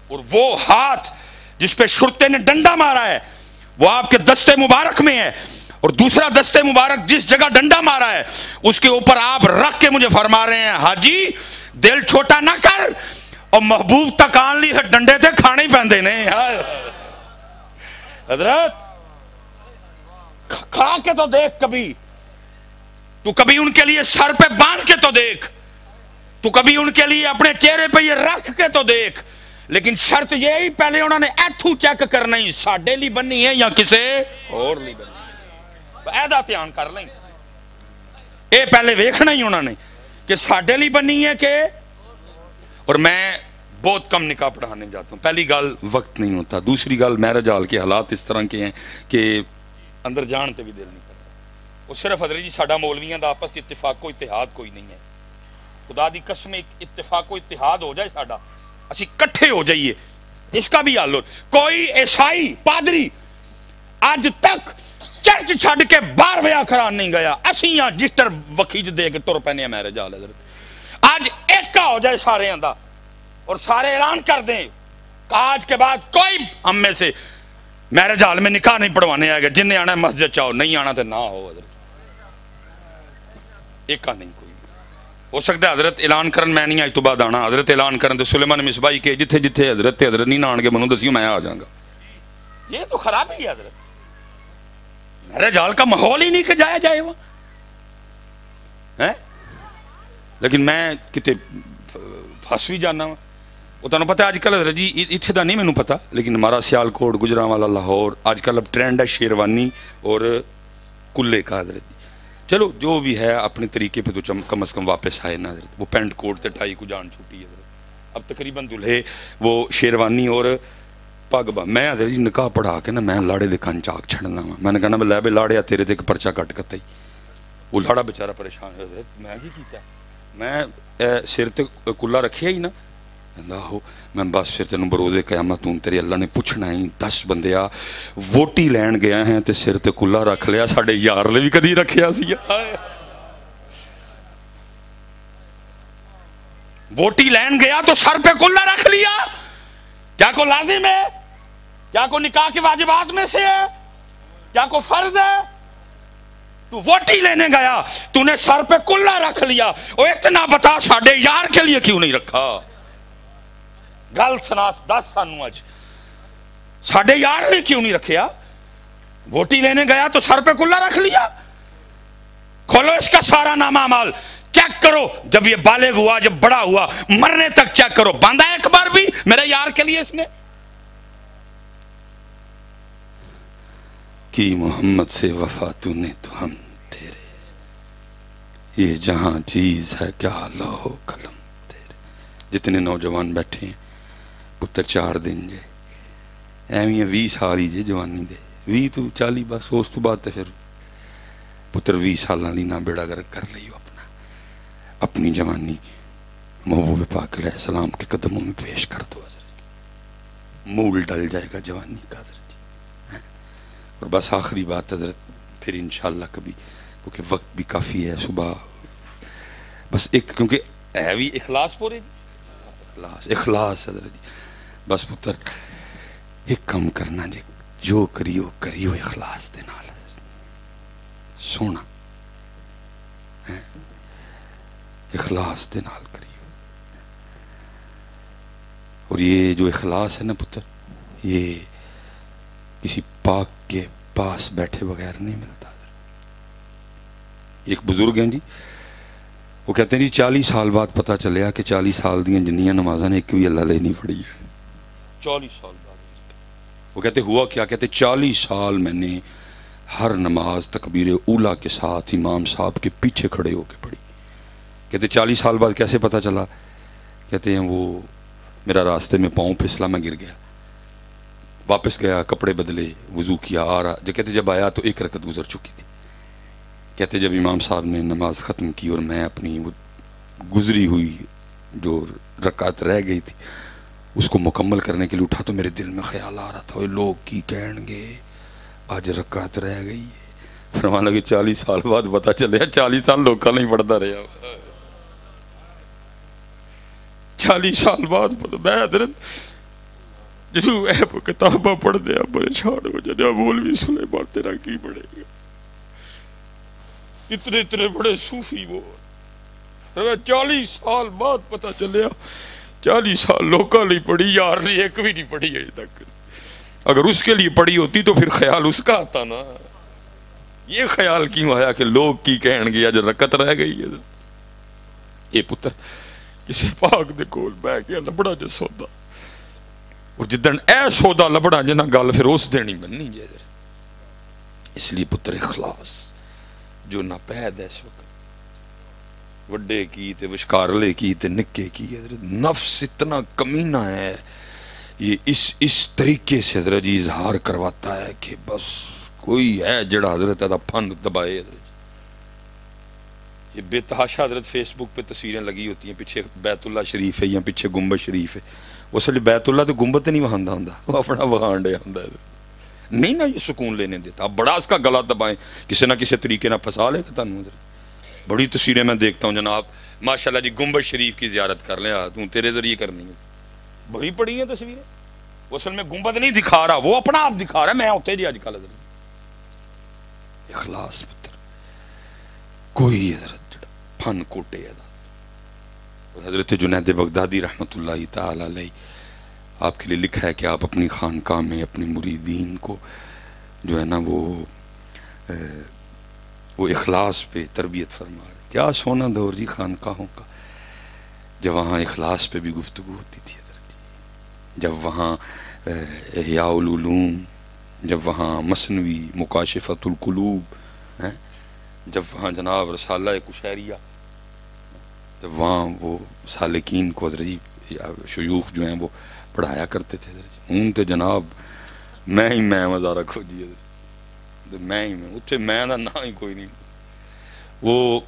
اور وہ ہاتھ جس پہ شرطے نے ڈنڈا مارا ہے وہ آپ کے دستے مبارک میں ہے، اور دوسرا دستے مبارک جس جگہ ڈنڈا مارا ہے اس کے اوپر آپ رکھ کے مجھے فرما رہے ہیں حاجی دل چھوٹا نہ کر، اور محبوب تک آن لی ہے ڈنڈے تھے کھانے ہی پہندے نے. حضرت کھا کے تو دیکھ، کبھی ان کے لیے سر پہ باندھ کے تو دیکھ، تو کبھی ان کے لیے اپنے چہرے پہ یہ رکھ کے تو دیکھ. لیکن شرط یہی پہلے انہوں نے ایتھو چیک کرنا ہی ساڈے لی بننی ہے یا کسے اور لی بننی ہے. ایدہ تیان کر لیں اے پہلے ویکھنا ہی انہوں نے کہ ساڈے لی بننی ہے کہ. اور میں بہت کم نکاح پڑھانے جاتا ہوں. پہلی گل وقت نہیں ہوتا، دوسری گل میرج حال کے حالات اس طرح کے ہیں کہ اندر جان تے بھی دل نہیں کرتا. وہ صرف حضرت جی ساڈا مولویاں دا آپس اتفاق و اتحاد کوئی نہیں ہے. خدا دی قسم اتفاق و اتحاد ہو جائے ساڈا، اسی کٹھے ہو جائیے، اس کا بھی حال ہو. کوئی عیسائی پادری آج تک چرچ چھڑ کے باہر بیاہ کران نہیں گیا. اسی یہاں رجسٹر وکیج دے کے تر پینے میرج حال. حضرت آج ایک کا ہو جائے سارے اندر اور سارے اعلان کر دیں کہ آج کے بعد کوئی ہم میں سے میرج حال میں نکاح نہیں پڑھوانے آئے گا. جن نے آنا ہے مسجد چاہو، نہیں آنا تو نہ ہو. حضرت ایک کا نہیں کوئی. ہو سکتا ہے حضرت اعلان کرن میں نہیں آج تو بعد آنا. حضرت اعلان کرن تو سلیمان مصباحی کے جتھے جتھے حضرت نہیں آن کے منو دسیوں میں آ جاؤں گا. یہ تو خرابی ہے حضرت. میرج حال کا ماحول ہی نہیں کہ جایا جائے وہاں. لیکن میں کتے پھنس بھی جانا ہوں. وہ تمہیں پتہ ہے آج کل حضرت جی اتنے کا نہیں مینوں پتہ، لیکن ہمارا سیالکوٹ، گجرانوالا، لاہور آج کل اب ٹرینڈ ہے شیروانی اور کلے کا. حضرت جی چلو جو بھی ہے اپنے طریقے پہ تو کم از کم واپس آئے نا حضرت. وہ پینٹ کوٹ تے ٹائی کو جان چھوٹی ہے حضرت. اب تقریباً دلہے وہ شیروانی اور پگ با. میں حضرت جی نکاح پڑھا کے نا میں لاڑے دے کان چاک چھڑنا وا. میں نے کہنا لے بے لاڑیا تیرے تے ایک پرچہ کٹ کتا ہی. وہ لاڑا بیچارہ پریشان. حضرت میں کی کیتا؟ میں سر تے کلا رکھیا ہی نا. ہو میں بس پھر تینوں بروزے قیامت تیرے اللہ نے پوچھنا ہی 10 بندیا ووٹی لین گیا ہیں تے سر تے کلا رکھ لیا. ساڈے یار نے بھی کدی رکھیا سی. ووٹی لین گیا تو سر پہ کلا رکھ لیا. کیا کو لازم ہے؟ کیا کو نکاح کے واجبات میں سے ہے؟ کیا کو فرض ہے؟ تو ووٹی لینے گیا تو نے سر پہ کلا رکھ لیا. وہ اتنا بتا ساڈے یار کے لیے کیوں نہیں رکھا؟ گل سناس 10 سانو اج ساڈے یار نے کیوں نہیں رکھیا؟ ووٹی لینے گیا تو سر پہ کلا رکھ لیا. کھولو اس کا سارا نامہ اعمال چیک کرو. جب یہ بالغ ہوا، جب بڑا ہوا، مرنے تک چیک کرو. باندھا ایک بار بھی میرے یار کے لیے اس نے کی محمد سے وفا تو نے تو ہم تیرے. یہ جہاں چیز ہے کیا لوح قلم تیرے. جتنے نوجوان بیٹھے ہیں پتر 4 دن جے ایویں 20 سال ہی جے جوانی دے 20 تو 40 بس اس تو بعد تے پھر پتر 20 سالاں دی نہ بیڑا گرک کر لئیو اپنی جوانی محبوب پاک علیہ السلام کے قدموں میں پیش کر دو حضرت، مول ڈل جائے گا جوانی کا حضرت جی۔ اور بس آخری بات حضرت، پھر انشاءاللہ کبھی، کیونکہ وقت بھی کافی ہے صبح، بس ایک کیونکہ ہے بھی اخلاص پورے اخلاص حضرت جی، بس پتر ایک کم کرنا جی، جو کریو اخلاص دے نال حضرت، سونا اخلاص دے نال کریو۔ اور یہ جو اخلاص ہے نا پتر، یہ کسی پاک کے پاس بیٹھے بغیر نہیں ملتا۔ ایک بزرگ ہیں جی، وہ کہتے ہیں جی 40 سال بعد پتہ چلیا کہ 40 سال دیاں جنیاں نمازاں نے ایک بھی اللہ لے نہیں پڑھی ہے۔ 40 سال بعد وہ کہتے ہوا کیا، کہتے 40 سال میں نے ہر نماز تکبیر اولا کے ساتھ امام صاحب کے پیچھے کھڑے ہو کے پڑھی۔ کہتے 40 سال بعد کیسے پتہ چلا، کہتے ہیں وہ میرا راستے میں پاؤں پھسلا، میں گر گیا، واپس گیا، کپڑے بدلے، وضو کیا، آ رہا، کہتے جب آیا تو 1 رکعت گزر چکی تھی۔ کہتے جب امام صاحب نے نماز ختم کی اور میں اپنی وہ گزری ہوئی جو رکعت رہ گئی تھی اس کو مکمل کرنے کے لیے اٹھا تو میرے دل میں خیال آ رہا تھا، وہ لوگ کی کہیں گے آج رکعت رہ گئی ہے۔ فرمانے لگے 40 سال بعد پتہ چلے 40 سال لوگ کا نہیں پڑھتا رہا، 40 سال بعد میں حضرت جسو کتابہ پڑھ دیا پریشان ہو جانے، مولوی سلیمان تیرا کی پڑھے گا، اتنے بڑے صوفی وہ 40 سال بعد پتہ چلیا 40 سال لوکا نہیں پڑھی، یار نے ایک بھی نہیں پڑھی ابھی تک۔ اگر اس کے لیے پڑھی ہوتی تو پھر خیال اس کا آتا نا، یہ خیال کیوں آیا کہ لوگ کی کہیں گے آج رکعت رہ گئی ہے۔ یہ پتر کسی پاک دے کول بہ کے لبڑا جو سودا، اور جدن اے سودا لبڑا جنا گل پھر اس دن ہی بننی جائے۔ اس لیے پتر اخلاص جو نہ پید ہے اس وقت، وڈے کی تے وشکارلے کی تے نکے کی، حضرت نفس اتنا کمینہ ہے، یہ اس طریقے سے حضرت جی اظہار کرواتا ہے کہ بس کوئی ہے جڑا حضرت دا پھن دبائے۔ حضرت یہ بے تحاشا حضرت فیس بک پہ تصویریں لگی ہوتی ہیں، پیچھے بیت اللہ شریف ہے یا پیچھے گنبد شریف ہے، وہ اصل بیت اللہ تو گنبد نہیں وہاں ہوندا، وہ اپنا وہاں ڈے ہوندا ہے، نہیں نا یہ سکون لینے دیتا۔ اب بڑا اس کا گلا دبائیں، کسی نہ کسی طریقے نہ پھنسا لے گا تانوں۔ بڑی تصویریں میں دیکھتا ہوں جناب، ماشاءاللہ جی گنبد شریف کی زیارت کر لیں، تو تیرے ذریعے کرنی ہے، بڑی پڑی ہیں تصویریں، وہ اصل میں گنبد نہیں دکھا رہا، وہ اپنا آپ دکھا رہا ہے، میں ہوتے جی آج کل حضرت اخلاص پتر کوئی حضرت پھن کوٹے ہے۔ اور حضرت جنید بغدادی رحمت اللہ تعالی علیہ آپ کے لیے لکھا ہے کہ آپ اپنی خانقاہ میں اپنی مریدین کو جو ہے نا وہ اخلاص پہ تربیت فرما رہے۔ کیا سونا دور جی خانقاہوں کا، جب وہاں اخلاص پہ بھی گفتگو ہوتی تھی حضرت، جب وہاں احیاء العلوم، جب وہاں مثنوی مکاشفۃ القلوب، جب وہاں جناب رسالہ کشیریہ، جب وہاں وہ سالکین کو حضرت شیوخ جو ہیں وہ پڑھایا کرتے تھے حضرت، ہوں تے جناب میں مزارہ کھوجی حضرت، میں اتھے میں نہ ہی کوئی نہیں۔ وہ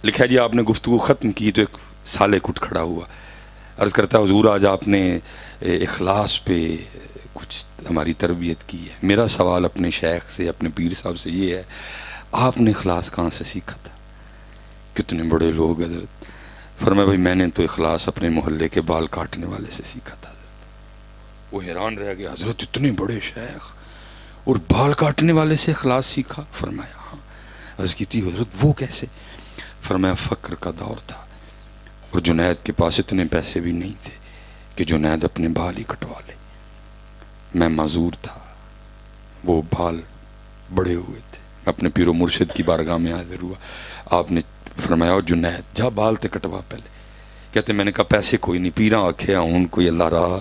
لکھا جی آپ نے گفتگو ختم کی تو ایک سالک اٹھ کھڑا ہوا، عرض کرتا حضور آج آپ نے اخلاص پہ کچھ ہماری تربیت کی ہے، میرا سوال اپنے شیخ سے اپنے پیر صاحب سے یہ ہے، آپ نے اخلاص کہاں سے سیکھا تھا؟ کتنے بڑے لوگ حضرت فرمایا بھائی میں نے تو اخلاص اپنے محلے کے بال کاٹنے والے سے سیکھا تھا۔ وہ حیران رہ گیا، حضرت اتنے بڑے شیخ اور بال کاٹنے والے سے اخلاص سیکھا؟ فرمایا ہاں۔ عرض کی تھی حضرت وہ کیسے؟ فرمایا فقر کا دور تھا اور جنید کے پاس اتنے پیسے بھی نہیں تھے کہ جنید اپنے بال ہی کٹوا لے، میں معذور تھا، وہ بال بڑے ہوئے تھے، میں اپنے پیر و مرشد کی بارگاہ میں حاضر ہوا، آپ نے فرمایا جنید جا بال تے کٹوا پہلے۔ کہتے میں نے کہا پیسے کوئی نہیں، پیراں آکھے ہوں کوئی اللہ راہ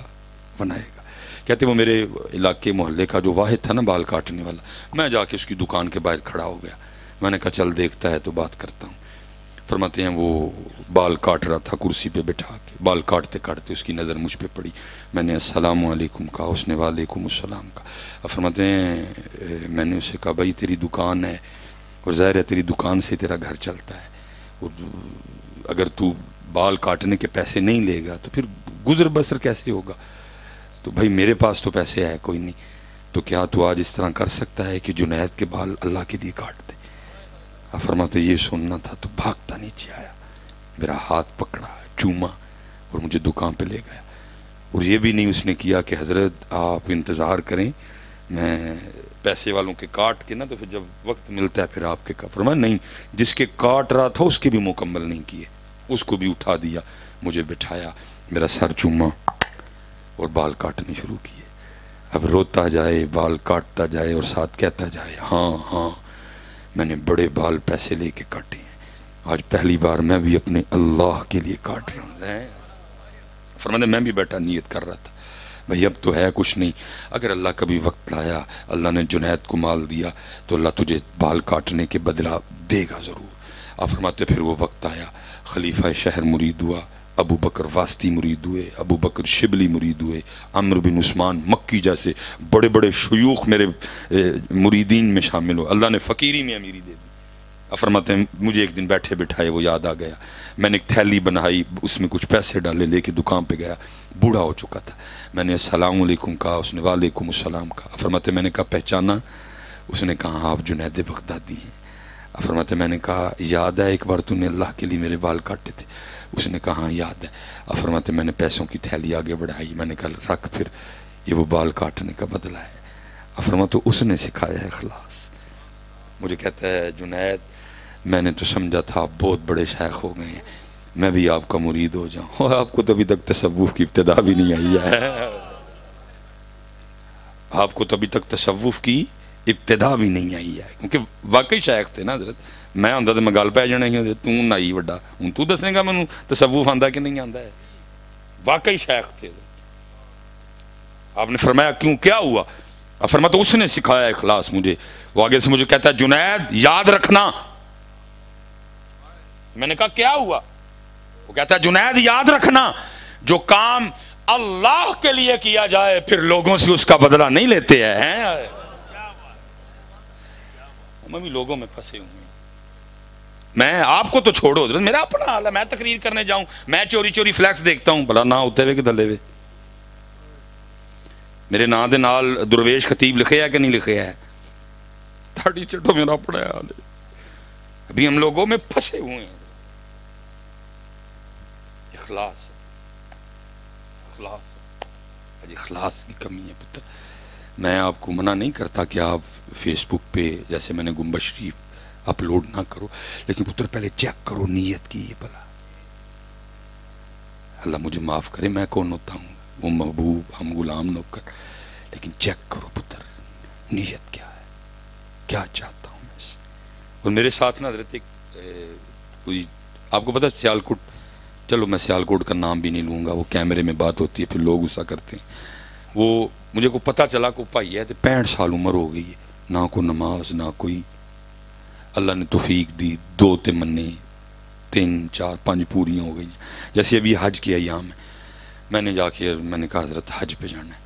بنائے گا۔ کہتے وہ میرے علاقے محلے کا جو واحد تھا نا بال کاٹنے والا، میں جا کے اس کی دکان کے باہر کھڑا ہو گیا، میں نے کہا چل دیکھتا ہے تو بات کرتا ہوں۔ فرماتے ہیں وہ بال کاٹ رہا تھا کرسی پہ بٹھا کے، بال کاٹتے کاٹتے اس کی نظر مجھ پہ پڑی، میں نے السلام علیکم کہا، اس نے وعلیکم السلام کہا۔ فرماتے ہیں میں نے اسے کہا بھائی تیری دکان ہے اور ظاہر ہے تیری دکان سے تیرا گھر چلتا ہے، اور اگر تو بال کاٹنے کے پیسے نہیں لے گا تو پھر گزر بسر کیسے ہوگا؟ تو بھائی میرے پاس تو پیسے ہے کوئی نہیں، تو کیا تو آج اس طرح کر سکتا ہے کہ جنید کے بال اللہ کے لیے کاٹ دے؟ فرماتے یہ سننا تھا تو بھاگتا نیچے آیا، میرا ہاتھ پکڑا، چوما اور مجھے دکان پہ لے گیا۔ اور یہ بھی نہیں اس نے کیا کہ حضرت آپ انتظار کریں میں پیسے والوں کے کاٹ کے نا تو پھر جب وقت ملتا ہے پھر آپ کے کا۔ فرمایا نہیں، جس کے کاٹ رہا تھا اس کے بھی مکمل نہیں کیے، اس کو بھی اٹھا دیا، مجھے بٹھایا، میرا سر چوما اور بال کاٹنے شروع کیے۔ اب روتا جائے، بال کاٹتا جائے اور ساتھ کہتا جائے ہاں ہاں میں نے بڑے بال پیسے لے کے کاٹے ہیں، آج پہلی بار میں بھی اپنے اللہ کے لیے کاٹ رہا ہوں۔ فرماتے میں بھی بیٹھا نیت کر رہا تھا بھئی اب تو ہے کچھ نہیں، اگر اللہ کبھی وقت لایا، اللہ نے جنید کو مال دیا تو اللہ تجھے بال کاٹنے کے بدلہ دے گا ضرور۔ آپ فرماتے پھر وہ وقت آیا، خلیفہ شہر مرید ہوا، ابو بکر واسطی مرید ہوئے، ابو بکر شبلی مرید ہوئے، عمرو بن عثمان مکی جیسے بڑے بڑے شیوخ میرے مریدین میں شامل ہو، اللہ نے فقیری میں امیری دے دی۔ فرماتے ہیں مجھے ایک دن بیٹھے بٹھائے وہ یاد آ گیا، میں نے ایک تھیلی بنائی، اس میں کچھ پیسے ڈالے، لے کے دکان پہ گیا، بوڑھا ہو چکا تھا، میں نے السلام علیکم کہا، اس نے وعلیکم السلام کہا۔ فرماتے میں نے کہا پہچانا؟ اس نے کہا آپ جنید بغدادی ہیں۔ فرماتے میں نے کہا یاد ہے ایک بار تو نے اللہ کے لیے میرے بال کاٹے تھے؟ اس نے کہا ہاں یاد ہے۔ فرماتے میں نے پیسوں کی تھیلی آگے بڑھائی، میں نے کہا رکھ، پھر یہ وہ بال کاٹنے کا بدلہ ہے۔ فرماتے اس نے سکھایا ہے اخلاص۔ مجھے کہتا ہے جنید میں نے تو سمجھا تھا آپ بہت بڑے شیخ ہو گئے ہیں، میں بھی آپ کا مرید ہو جاؤں، آپ کو تو ابھی تک تصوف کی ابتدا بھی نہیں آئی ہے، آپ کو تو ابھی تک تصوف کی ابتدا بھی نہیں آئی ہے، کیونکہ واقعی شیخ تھے نا حضرت۔ میں آندا تو میں گل پہ جانا ہی، تو نائی وڈا ہوں تو دسے گا مینوں تصوف آندا کہ نہیں آندا ہے، واقعی شیخ تھے۔ آپ نے فرمایا کیوں کیا ہوا؟ فرمایا تو اس نے سکھایا اخلاص مجھے۔ وہ آگے سے مجھے کہتا ہے جنید یاد رکھنا۔ میں نے کہا کیا ہوا؟ وہ کہتا ہے جنید یاد رکھنا جو کام اللہ کے لیے کیا جائے پھر لوگوں سے اس کا بدلہ نہیں لیتے ہیں۔ میں بھی لوگوں میں پھنسے ہوں، میں آپ کو تو چھوڑو حضرت، میرا اپنا حال ہے، میں تقریر کرنے جاؤں میں چوری چوری فلیکس دیکھتا ہوں، بھلا نہ ہوتے ہوئے کہ دلے ہوئے میرے نا دے نال درویش خطیب لکھے ہے کہ نہیں لکھے ہے، تھاڑی چٹو میرا اپنا حال ہے، ابھی ہم لوگوں میں پھنسے ہوئے ہیں۔ اخلاص اخلاص اخلاص کی کمی ہے پتر۔ میں آپ کو منع نہیں کرتا کہ آپ فیس بک پہ جیسے میں نے گنبد شریف اپلوڈ نہ کرو، لیکن پتر پہلے چیک کرو نیت کی یہ بلا۔ اللہ مجھے معاف کرے، میں کون ہوتا ہوں، وہ محبوب ہم غلام نوکر، لیکن چیک کرو پتر نیت کیا ہے، کیا چاہتا ہوں میں سے۔ اور میرے ساتھ نا حضرت ایک کوئی آپ کو پتا سیالکوٹ، چلو میں سیالکوٹ کا نام بھی نہیں لوں گا، وہ کیمرے میں بات ہوتی ہے پھر لوگ غصہ کرتے ہیں، وہ مجھے کو پتہ چلا کو بھائی ہے تو 65 سال عمر ہو گئی ہے، نہ کوئی نماز نہ کوئی، اللہ نے توفیق دی، 2 تمنے 3 4 5 پوریاں ہو گئی ہیں۔ جیسے ابھی حج کی ایام ہے، میں نے جا کے میں نے کہا حضرت حج پہ جانا ہے،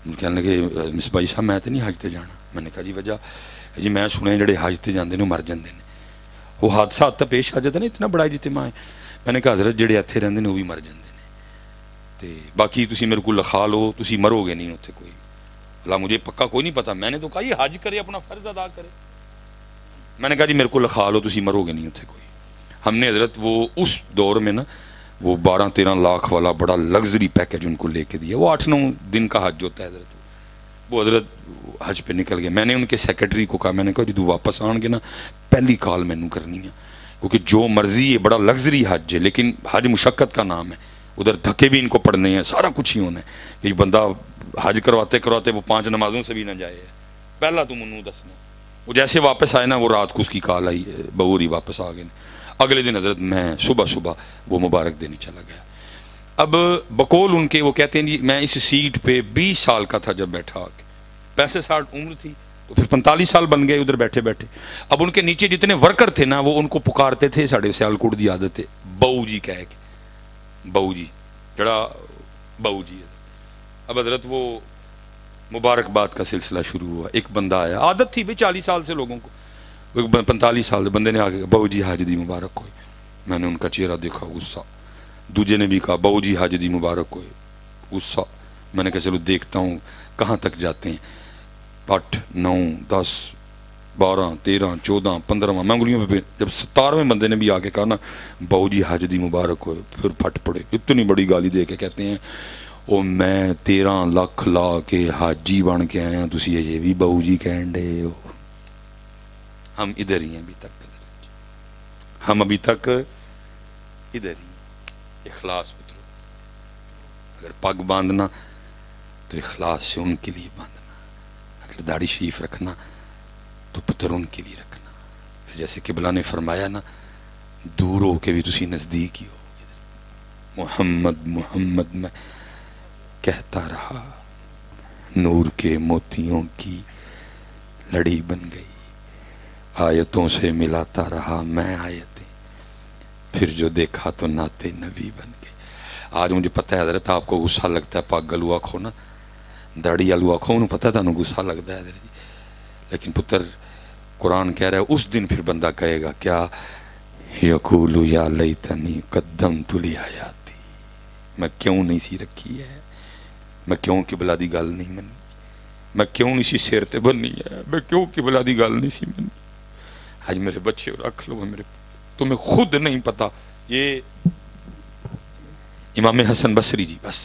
ان کہنے لگے مصباحی صاحب میں تو نہیں حج تے جانا۔ میں نے کہا جی وجہ جی میں سنے جڑے حج تے جاندے نے مر جاندے نے، وہ حادثات تو پیش آ جاتا نا، اتنا بڑا اجتماع ہے۔ میں نے کہا حضرت جڑے اتنے رہندے نے وہ بھی مر جاندے نے، تے باقی تسی میرے کو لکھا لو تسی مرو گے نہیں اتنے کوئی، اللہ مجھے پکا کوئی نہیں پتا، میں نے تو کہا یہ حج کرے اپنا فرض ادا کرے، میں نے کہا جی میرے کو لکھا لو تسی مرو گے نہیں اتنے کوئی۔ ہم نے حضرت وہ اس دور میں نا وہ 12-13 لاکھ والا بڑا لگژری پیکج ان کو لے کے دیا، وہ 8-9 دن کا حج ہوتا ہے حضرت، وہ حضرت حج پہ نکل گئے۔ میں نے ان کے سیکرٹری کو کہا، میں نے کہا جی تو واپس آن گے نا پہلی کال مینوں کرنی ہے، کیونکہ جو مرضی ہے بڑا لگژری حج ہے، لیکن حج مشقت کا نام ہے، ادھر دھکے بھی ان کو پڑھنے ہیں، سارا کچھ ہی ہونا ہے کہ بندہ حج کرواتے کرواتے وہ 5 نمازوں سے بھی نہ جائے، پہلا تو منو دسنا۔ وہ جیسے واپس آئے نا وہ رات کو اس کی کال آئی، بہور ہی واپس آ گئے۔ اگلے دن حضرت میں صبح وہ مبارک دینے چلا گیا۔ اب بقول ان کے وہ کہتے ہیں جی میں اس سیٹ پہ 20 سال کا تھا جب بیٹھا، 65-60 عمر تھی تو پھر 45 سال بن گئے ادھر بیٹھے بیٹھے. اب ان کے نیچے جتنے ورکر تھے نا وہ ان کو پکارتے تھے, ساڑھے سیالکوٹ دی عادت ہے, بہو جی کہہ کے, بہو جی جڑا بہو جی. اب حضرت وہ مبارکباد کا سلسلہ شروع ہوا. ایک بندہ آیا, عادت تھی بھائی 40 سال سے لوگوں کو, 45 سال بندے نے آگے بہو جی حج دی مبارک ہوئے. میں نے ان کا چہرہ دیکھا, غصہ. دوجے نے بھی کہا بہو جی حج دی مبارک ہوئے, غصہ. میں نے کہا چلو دیکھتا ہوں کہاں تک جاتے ہیں. 8 9 10 12 13 14 15 میں انگلیوں پہ. جب 17ویں بندے نے بھی آ کے کہا نا بہو جی حج دی مبارک ہوئے, پھر پھٹ پڑے. اتنی بڑی گالی دے کے کہتے ہیں او میں 13 لاکھ لا کے حاجی بن کے آیا, تسی یہ بھی بہو جی کہن دے ہو. ہم ادھر ہی ہیں ابھی تک, ہم ابھی تک ادھر ہی. اخلاص پتر, اگر پگ باندھنا تو اخلاص سے ان کے لیے باندھنا, اگر داڑھی شریف رکھنا تو پتر ان کے لیے رکھنا. پھر جیسے قبلہ نے فرمایا نا دور ہو کے بھی تسی نزدیک ہی ہو. محمد محمد میں کہتا رہا, نور کے موتیوں کی لڑی بن گئی, آیتوں سے ملاتا رہا میں آیتیں, پھر جو دیکھا تو ناتے نبی بن گئے. آج مجھے پتہ ہے حضرت آپ کو غصہ لگتا ہے پاک گلوا کھو نا, داڑھی الوا کھو, انہوں پتہ تھا غصہ لگتا ہے حضرت جی. لیکن پتر قرآن کہہ رہا ہے اس دن پھر بندہ کہے گا کیا, یقول یا لیتنی قدمت لحیاتی, میں کیوں نہیں سی رکھی ہے, میں کیوں قبلہ دی گل نہیں منی, میں کیوں نہیں سی سیر تے بننی ہے, میں کیوں قبلہ دی گل نہیں سی منی. آج میرے بچے رکھ لو, میرے تمہیں خود نہیں پتا. یہ امام حسن بصری جی بس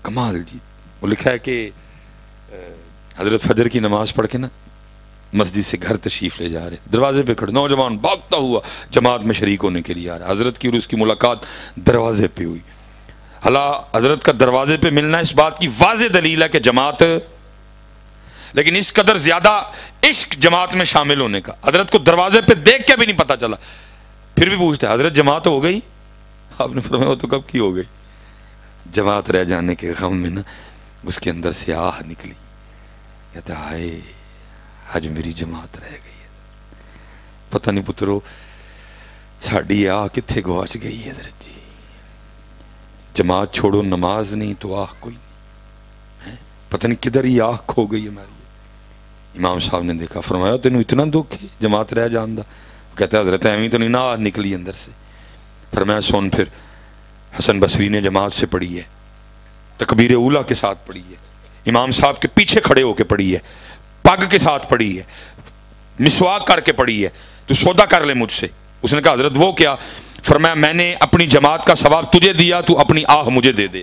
کمال جی, وہ لکھا ہے کہ حضرت فجر کی نماز پڑھ کے نا مسجد سے گھر تشریف لے جا رہے, دروازے پہ کھڑے, نوجوان بھاگتا ہوا جماعت میں شریک ہونے کے لیے آ رہا. حضرت کی اور اس کی ملاقات دروازے پہ ہوئی. حالانکہ حضرت کا دروازے پہ ملنا اس بات کی واضح دلیل ہے کہ جماعت, لیکن اس قدر زیادہ عشق جماعت میں شامل ہونے کا, حضرت کو دروازے پہ دیکھ کے بھی نہیں پتا چلا. پھر بھی پوچھتا ہے حضرت جماعت ہو گئی؟ آپ نے فرمایا وہ تو کب کی ہو گئی. جماعت رہ جانے کے غم میں نا اس کے اندر سے آہ نکلی, کہتا ہائے آج میری جماعت رہ گئی ہے. پتہ نہیں پترو ساڑی آہ کتھے گواچ گئی ہے حضرت جی. جماعت چھوڑو نماز نہیں تو آہ کوئی نہیں, پتہ نہیں کدھر ہی آہ کھو گئی ہماری. امام صاحب نے دیکھا, فرمایا تینوں اتنا دکھ ہے جماعت رہ جاندہ؟ کہتا ہے حضرت ایویں تو نہیں نا آہ نکلی اندر سے. فرمایا سن پھر حسن بصری نے جماعت سے پڑھی ہے, تکبیر اولیٰ کے ساتھ پڑھی ہے, امام صاحب کے پیچھے کھڑے ہو کے پڑھی ہے, پگ کے ساتھ پڑھی ہے, مسواک کر کے پڑھی ہے, تو سودا کر لے مجھ سے. اس نے کہا حضرت وہ کیا؟ فرمایا میں نے اپنی جماعت کا ثواب تجھے دیا, تو اپنی آہ مجھے دے دے.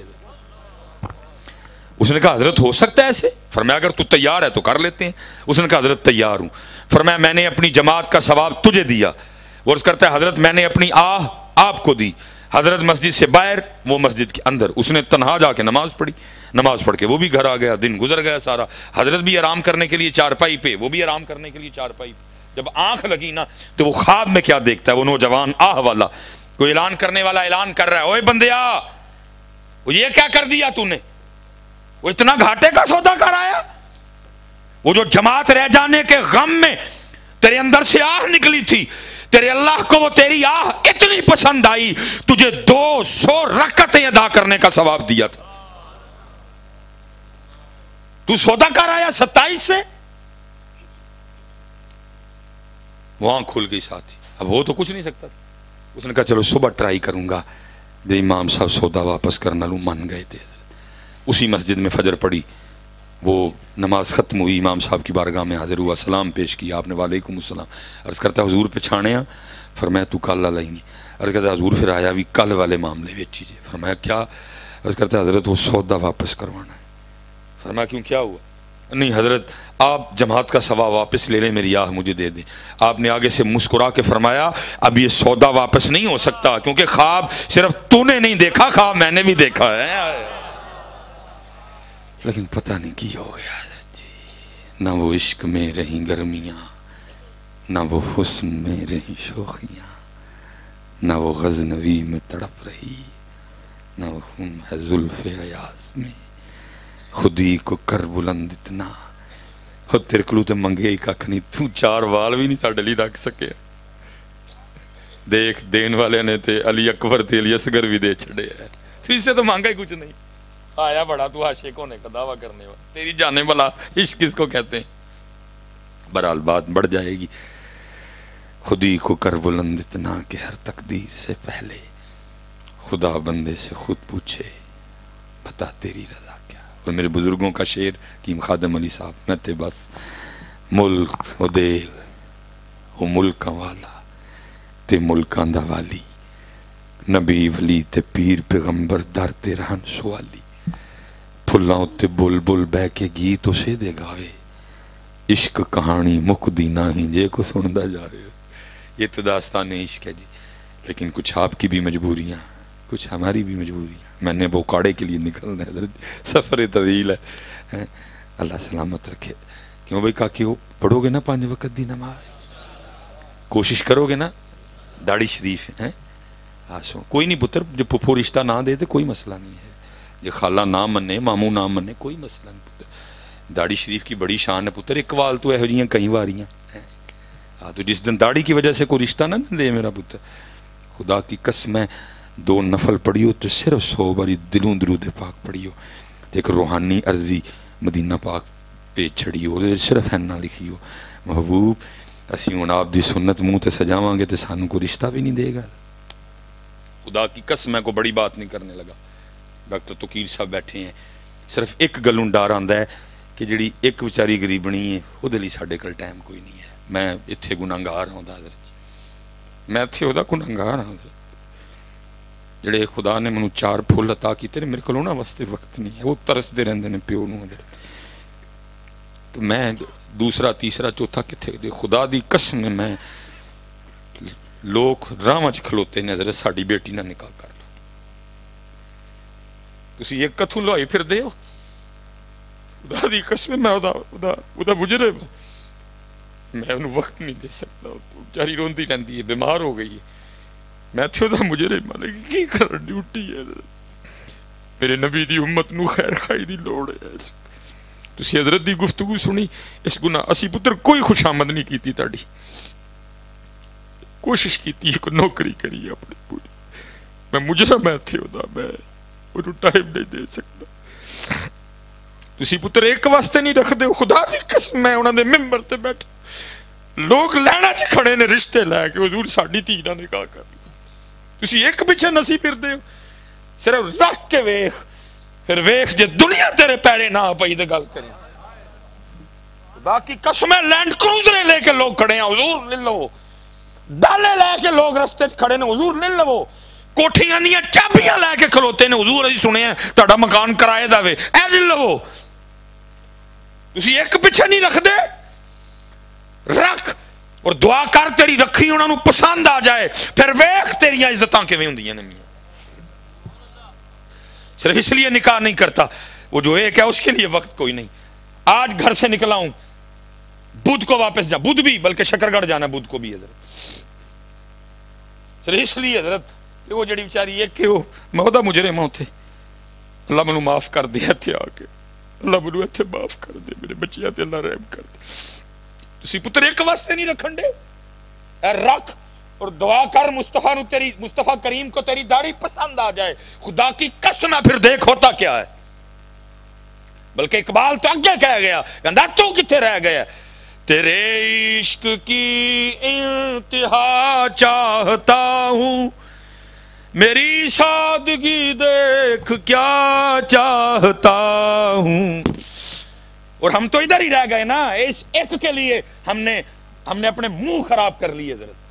اس نے کہا حضرت ہو سکتا ہے ایسے؟ فرمایا اگر تو تیار ہے تو کر لیتے ہیں. اس نے کہا حضرت تیار ہوں. فرمایا میں نے اپنی جماعت کا ثواب تجھے دیا. وہ عرض کرتا ہے حضرت میں نے اپنی آہ آپ کو دی. حضرت مسجد سے باہر, وہ مسجد کے اندر. اس نے تنہا جا کے نماز پڑھی, نماز پڑھ کے وہ بھی گھر آ گیا. دن گزر گیا سارا. حضرت بھی آرام کرنے کے لیے چارپائی پہ, وہ بھی آرام کرنے کے لیے چارپائی پہ. جب آنکھ لگی نا تو وہ خواب میں کیا دیکھتا ہے, وہ نوجوان آہ والا, کوئی اعلان کرنے والا اعلان کر رہا ہے, اوے بندیا وہ یہ کیا کر دیا تو نے, وہ اتنا گھاٹے کا سودا کر آیا. وہ جو جماعت رہ جانے کے غم میں تیرے اندر سے آہ نکلی تھی, تیرے اللہ کو وہ تیری آہ اتنی پسند آئی, تجھے 200 رکعتیں ادا کرنے کا ثواب دیا تھا. تو سودا کر آیا 27 سے. وہاں کھل گئی ساتھی. اب وہ تو کچھ نہیں سکتا تھا. اس نے کہا چلو صبح ٹرائی کروں گا. جو امام صاحب سودا واپس کرنا لوں, مان گئے تھے. اسی مسجد میں فجر پڑی, وہ نماز ختم ہوئی, امام صاحب کی بارگاہ میں حاضر ہوا, سلام پیش کیا آپ نے, وعلیکم السلام. عرض کرتا حضور پچھانے, فرمایا تو کل لائیں گے. عرض کرتا حضور پھر آیا بھی کل والے معاملے ویچی جی. فرمایا کیا؟ عرض کرتا حضرت وہ سودا واپس کروانا ہے. فرمایا کیوں, کیا ہوا؟ نہیں حضرت آپ جماعت کا ثواب واپس لے لیں, میری آہ مجھے دے دیں. آپ نے آگے سے مسکرا کے فرمایا اب یہ سودا واپس نہیں ہو سکتا, کیونکہ خواب صرف تو نے نہیں دیکھا, خواب میں نے بھی دیکھا ہے. لیکن پتہ نہیں کی ہو گیا حضرت جی. نہ وہ عشق میں رہیں گرمیاں, نہ وہ حسن میں رہیں شوخیاں, نہ وہ غزنوی میں تڑپ رہی, نہ وہ خون ہے زلف ایاز میں. خودی کو کر بلند اتنا اور تیرے کو تو منگے ہی کھ نہیں، تو 4 وال بھی نہیں ساڈے لیے رکھ سکے. دیکھ دین والے نے تے علی اکبر تے علی اصغر بھی دے چھڑے ہے، تو اس سے تو مانگا ہی کچھ نہیں. آیا بڑا تو عاشق ہونے کا دعویٰ کرنے والا، تیری جانے والا عشق کس کو کہتے ہیں. بہرحال بات بڑھ جائے گی. خودی کو کر بلند اتنا کہ ہر تقدیر سے پہلے خدا بندے سے خود پوچھے بتا تیری رضا کیا. اور میرے بزرگوں کا شعر حکیم خادم علی صاحب میں تے بس ملک و دے ہو ملکاں والا تے ملکاں دا والی، نبی ولی تے پیر پیغمبر در تے رہن سوالی، پھلاں تے بل بل بہ کے گیت اسے دے گاوے، عشق کہانی مک دینا ہی جے کو سندا جاوے. یہ تو داستان عشق ہے جی، لیکن کچھ آپ کی بھی مجبوریاں، کچھ ہماری بھی مجبوریاں. میں نے وہ کاڑے کے لیے نکلنا ہے، سفر طویل ہے. اللہ سلامت رکھے. کیوں بھائی کاکی ہو پڑھو گے نا 5 وقت دی نماز، کوشش کرو گے نا، داڑھی شریف ہے آسو کوئی نہیں پتر. جو پھپھو رشتہ نہ دے تو کوئی مسئلہ نہیں ہے، جو خالہ نہ منے ماموں نہ منے کوئی مسئلہ نہیں پتر. داڑھی شریف کی بڑی شان ہے پتر. ایک وال تو ایہو جیاں کئی واریاں. تو جس دن داڑھی کی وجہ سے کوئی رشتہ نہ دے میرا پتر، خدا کی قسم ہے 2 نفل پڑھیو تو صرف 100 باری دلوں درود پاک پڑھیو، ایک روحانی عرضی مدینہ پاک پہ چھڑیو، صرف ہے نہ لکھیو محبوب اسی ہوں آپ دی سنت منہ تے سجاواں گے تے سانوں کو رشتہ بھی نہیں دے گا. خدا کی قسم میں کو بڑی بات نہیں کرنے لگا. ڈاکٹر توقیر صاحب بیٹھے ہیں، صرف ایک گلوں ڈر آندا ہے کہ جڑی ایک بیچاری غریبنی ہے وہ دے لئی ساڈے کول ٹائم کوئی نہیں ہے. میں اتھے گناہگار ہوں حضرت، میں اتھے دا گناہگار ہوں جڑے خدا نے منو 4 پھول عطا کیتے نے، میرے کول انہاں واسطے وقت نہیں ہے. وہ ترسدے رہندے نے پیو نوں حضرت، تو میں دوسرا تیسرا چوتھا کتھے دے. خدا دی قسم میں لوگ راہ وچ کھلوتے نے حضرت ساڈی بیٹی نہ نکاح کر لو، تسی ایک کتھوں لوائی پھر دے ہو. خدا دی قسم میں دا مجرم میں انہوں وقت نہیں دے سکتا. بیچاری روندی رہندی ہے، بیمار ہو گئی ہے. میں تھے دا مجرم کی کر ڈیوٹی ہے. میرے نبی دی امت نو خیر خائی دی لوڑ ہے. تسی حضرت دی گفتگو سنی اس گناہ اسی پتر کوئی خوش آمد نہیں کیتی تاڑی، کوشش کیتی ہے کوئی نوکری کری اپنی پوری. میں مجرم ہے تھے دا، میں انہوں ٹائم نہیں دے سکتا. تسی پتر ایک واسطے نہیں رکھ دے. خدا دی قسم میں انہوں نے ممبر تے بیٹھے لوگ لینا چ کھڑے نے رشتے لے کے حضور ساڈی دھی نال نکاح کر لو. تسی ایک پیچھے نسی پھر دے، صرف رکھ کے ویکھ، پھر ویکھ جے دنیا تیرے پیرے نہ پئی تے گل کرے. خدا کی قسم ہے لینڈ کروزرے لے کے لوگ کھڑے ہیں حضور لے لو، ڈالے لے کے لوگ رستے کھڑے نے حضور لے لو، کوٹھیاں دیاں چابیاں لے کے کھلوتے نے حضور اسی سنے ہیں تہاڈا مکان کرائے دا وے اے لے لو. تسی ایک پیچھے نہیں رکھ دے، رکھ اور دعا کر تیری رکھی انہوں نے پسند آ جائے، پھر ویکھ تیریاں عزتاں کیویں ہوندیاں نے. میاں صرف اس لیے نکاح نہیں کرتا، وہ جو ایک ہے اس کے لیے وقت کوئی نہیں. آج گھر سے نکلا ہوں، بدھ کو واپس جا، بدھ بھی بلکہ شکرگڑھ جانا بدھ کو بھی حضرت. صرف اس لیے حضرت کہ وہ جڑی بیچاری ایک کہ وہ مہدا مجرم ہوتے، اللہ منو معاف کر دیا تھے آ کے، اللہ منو ایتھے معاف کر دے، میرے بچیاں تے اللہ رحم کر دے. تسی پتر ایک واسطے نہیں رکھن دے، اے رکھ اور دعا کر مصطفیٰ نو تیری مصطفیٰ کریم کو تیری داڑھی پسند آ جائے. خدا کی قسم ہے پھر دیکھ ہوتا کیا ہے. بلکہ اقبال تو آگے کہہ گیا کہندا تو کتنے رہ گیا، تیرے عشق کی انتہا چاہتا ہوں، میری سادگی دیکھ کیا چاہتا ہوں. اور ہم تو ادھر ہی رہ گئے نا، اس ایک کے لیے ہم نے اپنے منہ خراب کر لیے حضرت.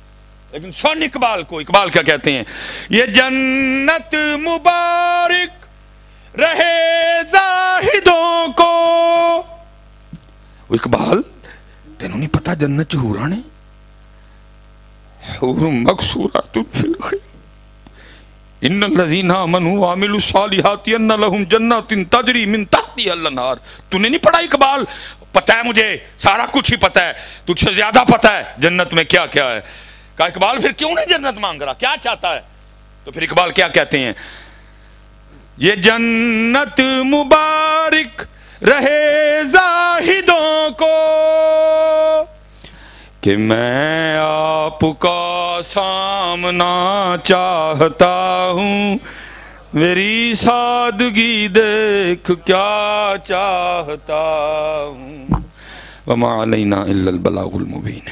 لیکن سن اقبال کو، اقبال کیا کہتے ہیں، یہ جنت مبارک رہے زاہدوں کو. اقبال تینوں نہیں پتا جنت چ حوراں نے، حور مقصورات فی الخیر، ان الذین آمنوا وعملوا الصالحات ان لهم جنات تجری من تحتها الانہار. تو نے نہیں پڑھا اقبال؟ پتہ ہے مجھے سارا کچھ ہی پتہ ہے، تجھ سے زیادہ پتہ ہے جنت میں کیا کیا ہے. کہا اقبال پھر کیوں نہیں جنت مانگ رہا، کیا چاہتا ہے؟ تو پھر اقبال کیا کہتے ہیں، یہ جنت مبارک رہے زاہدوں کو کہ میں آپ کا سامنا چاہتا ہوں، میری سادگی دیکھ کیا چاہتا ہوں، وما علینا الا البلاغ المبین۔